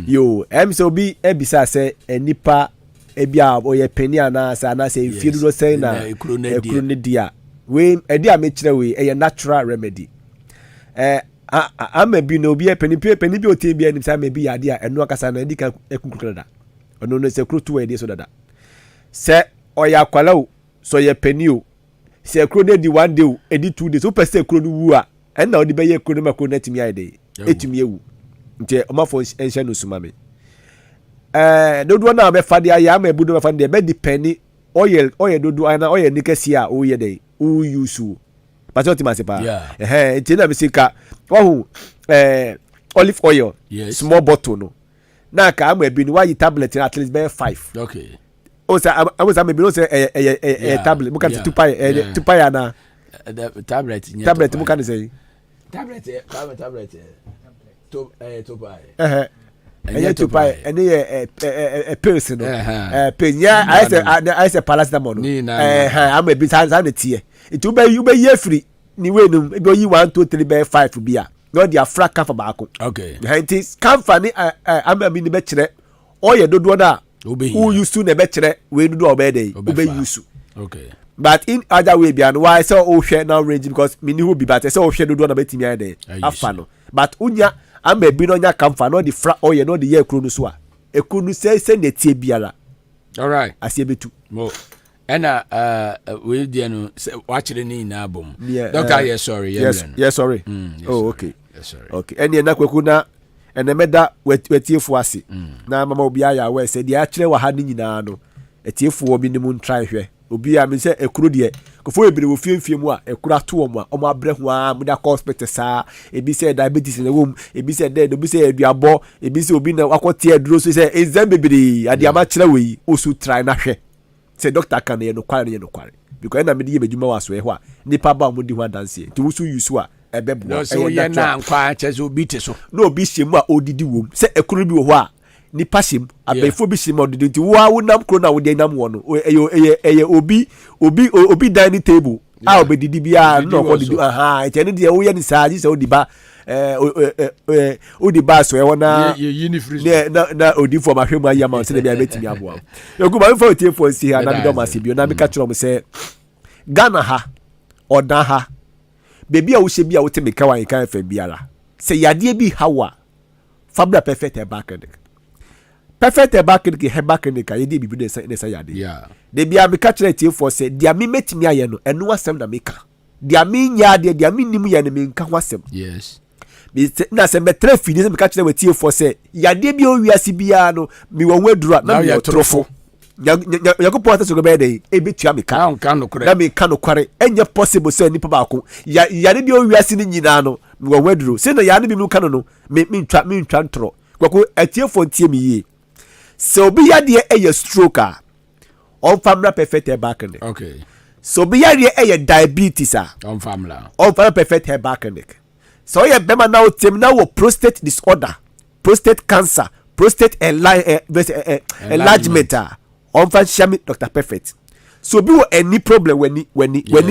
yo so bi ebisa se enipa ebia oye pani ana say fiedo say na ekuro ne dia we edi a me kire we e natural remedy ama bi no bi pani bi otie bi anim say ma bi yade a eno akasa na edi ka ekunkura da ono no se kuro to e dey so dada se oya kwala o so ye pani o se kuro ne di 1 day edi 2 days o pese kuro no wu a enna odi be ye kuro no makuro na timi ai dey etimi ewu nti omafo ensha no suma me dodo na be fade aya ama ebu do be fade be depend oil dodo ana oil nikasi a o ye dey o use but what ma se pa nti na be sika ohu olive oil small bottle no na ka ama ebi ni why tablet at least be 5 okay o sa am ebi no say tablet muka tupai na tablet muka ni say tablet tupai ene ye pills no pain ya I say paracetamol no am ebi san na tie it you be ye free ni we no ebi oyi 1 2 3 be 5 bia no dia fraka for baako okay it is company am ebi ni be kire oye dodo na who used to na be kire we dodo obey obey use okay but in other way bia no why say o hwe now range because me ni who be but say o hwe dodo na betimi ai dey afa no but unya am ebi no nya kamfa no the fra oye no the ye ekuru no so a ekuru no say na tie biara all right asie betu mo ena we dey no wa kire ni na bom doctor yes sorry yes sorry oh okay yes sorry okay ene na kwaku na ene meda wetiefu ase na mama obi aya we say dia kire wa ha ni nyina no etiefu obi ni mu try hwe obi a me say ekuro de kofo ebire wo fiemfie mu a ekuro ato wo mu a omo abre ho a mu da hospital saa ebi say diabetes na wom ebi say dead obi say aduabo ebi say obi na akote aduro so say exam bebere ade ama kire we osu try na hwe say doctor kan ye no kware because na me de ye bedwuma waso e ho a nipa ba mo di ho dance ti wo so use a ebebo no so ye na nkwa chezo obi te so no obi hyemu a odidi wom say ekuro bi wo ho a nipa sim abefo bi sim odidi nti wo a wonam kro na wo de nam wo no eye obi dining table a obedidi bia no ko didi aha e tene de wo ye ni saa ji se odiba odiba so e wona na odi for ma hwemu ayama o se de bia betimi aboa yogu ma fo tie fo si ha na bi do ma se bio na bi ka kiro mo se Ghana ha odan ha bebi a wo hye bia wo te meka wan kan fa biara se yade bi hawa fabra perfect e back perfect herbal clinic ye dey bibi dey say yade de bia me ka kire tie for say dia me metimi aye no eno asem na meka dia me nya de dia me nimu ye ne me nka ho asem yes me na se me tre fidi me ka kire we tie for say yade bi o wiase bia no me wo wadura na me trofo yakopo ata so go be dey e betua me ka na me ka no kware enye possible say nipa ba ko yade bi o wiase ni nyina no me wo waduro say na yade bi mu ka no me ntwa ntro kwako atie for tie me yi so be yade e stroke on family perfect herbal clinic okay so be yade e diabetes on family perfect herbal clinic so ye be ma now tem na wo prostate disorder prostate cancer prostate enlargement on family Dr. Perfect so be any problem when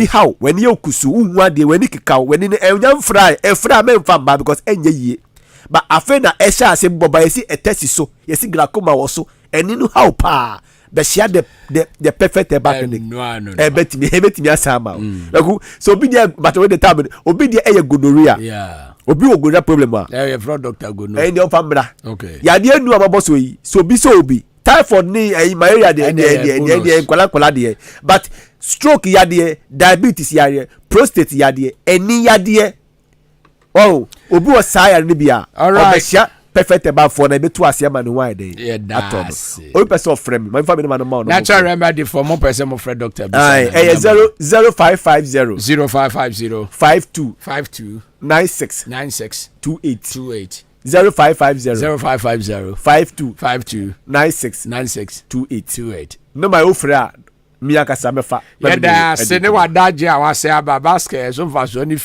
how when you kusu unwa de when kikao when ni enyam fry e fry me mfa because enye yie but afena esha ase boba yesi etesi so yesi glaucoma wo so eni no how pa be share the perfect back ni betimi asama so obi dia but when the time obi dia eye gonorrhea obi wo gonorrhea problem a for Dr. Gono eni on famra okay ya de enu amabo so yi so obi typhoid ni malaria de kwala de but stroke ya de diabetes ya de prostate ya de eni ya de oh obi wo saya ni bia obehia perfect about for na betu ase ma no why dey o person of frame my family man no natural remedy for more person of friend Dr. 0550 0550 52 96 28 0550 52 96 28 no my ofra mi akasa mefa yeda se ne wadaje awase aba basket so fa so ni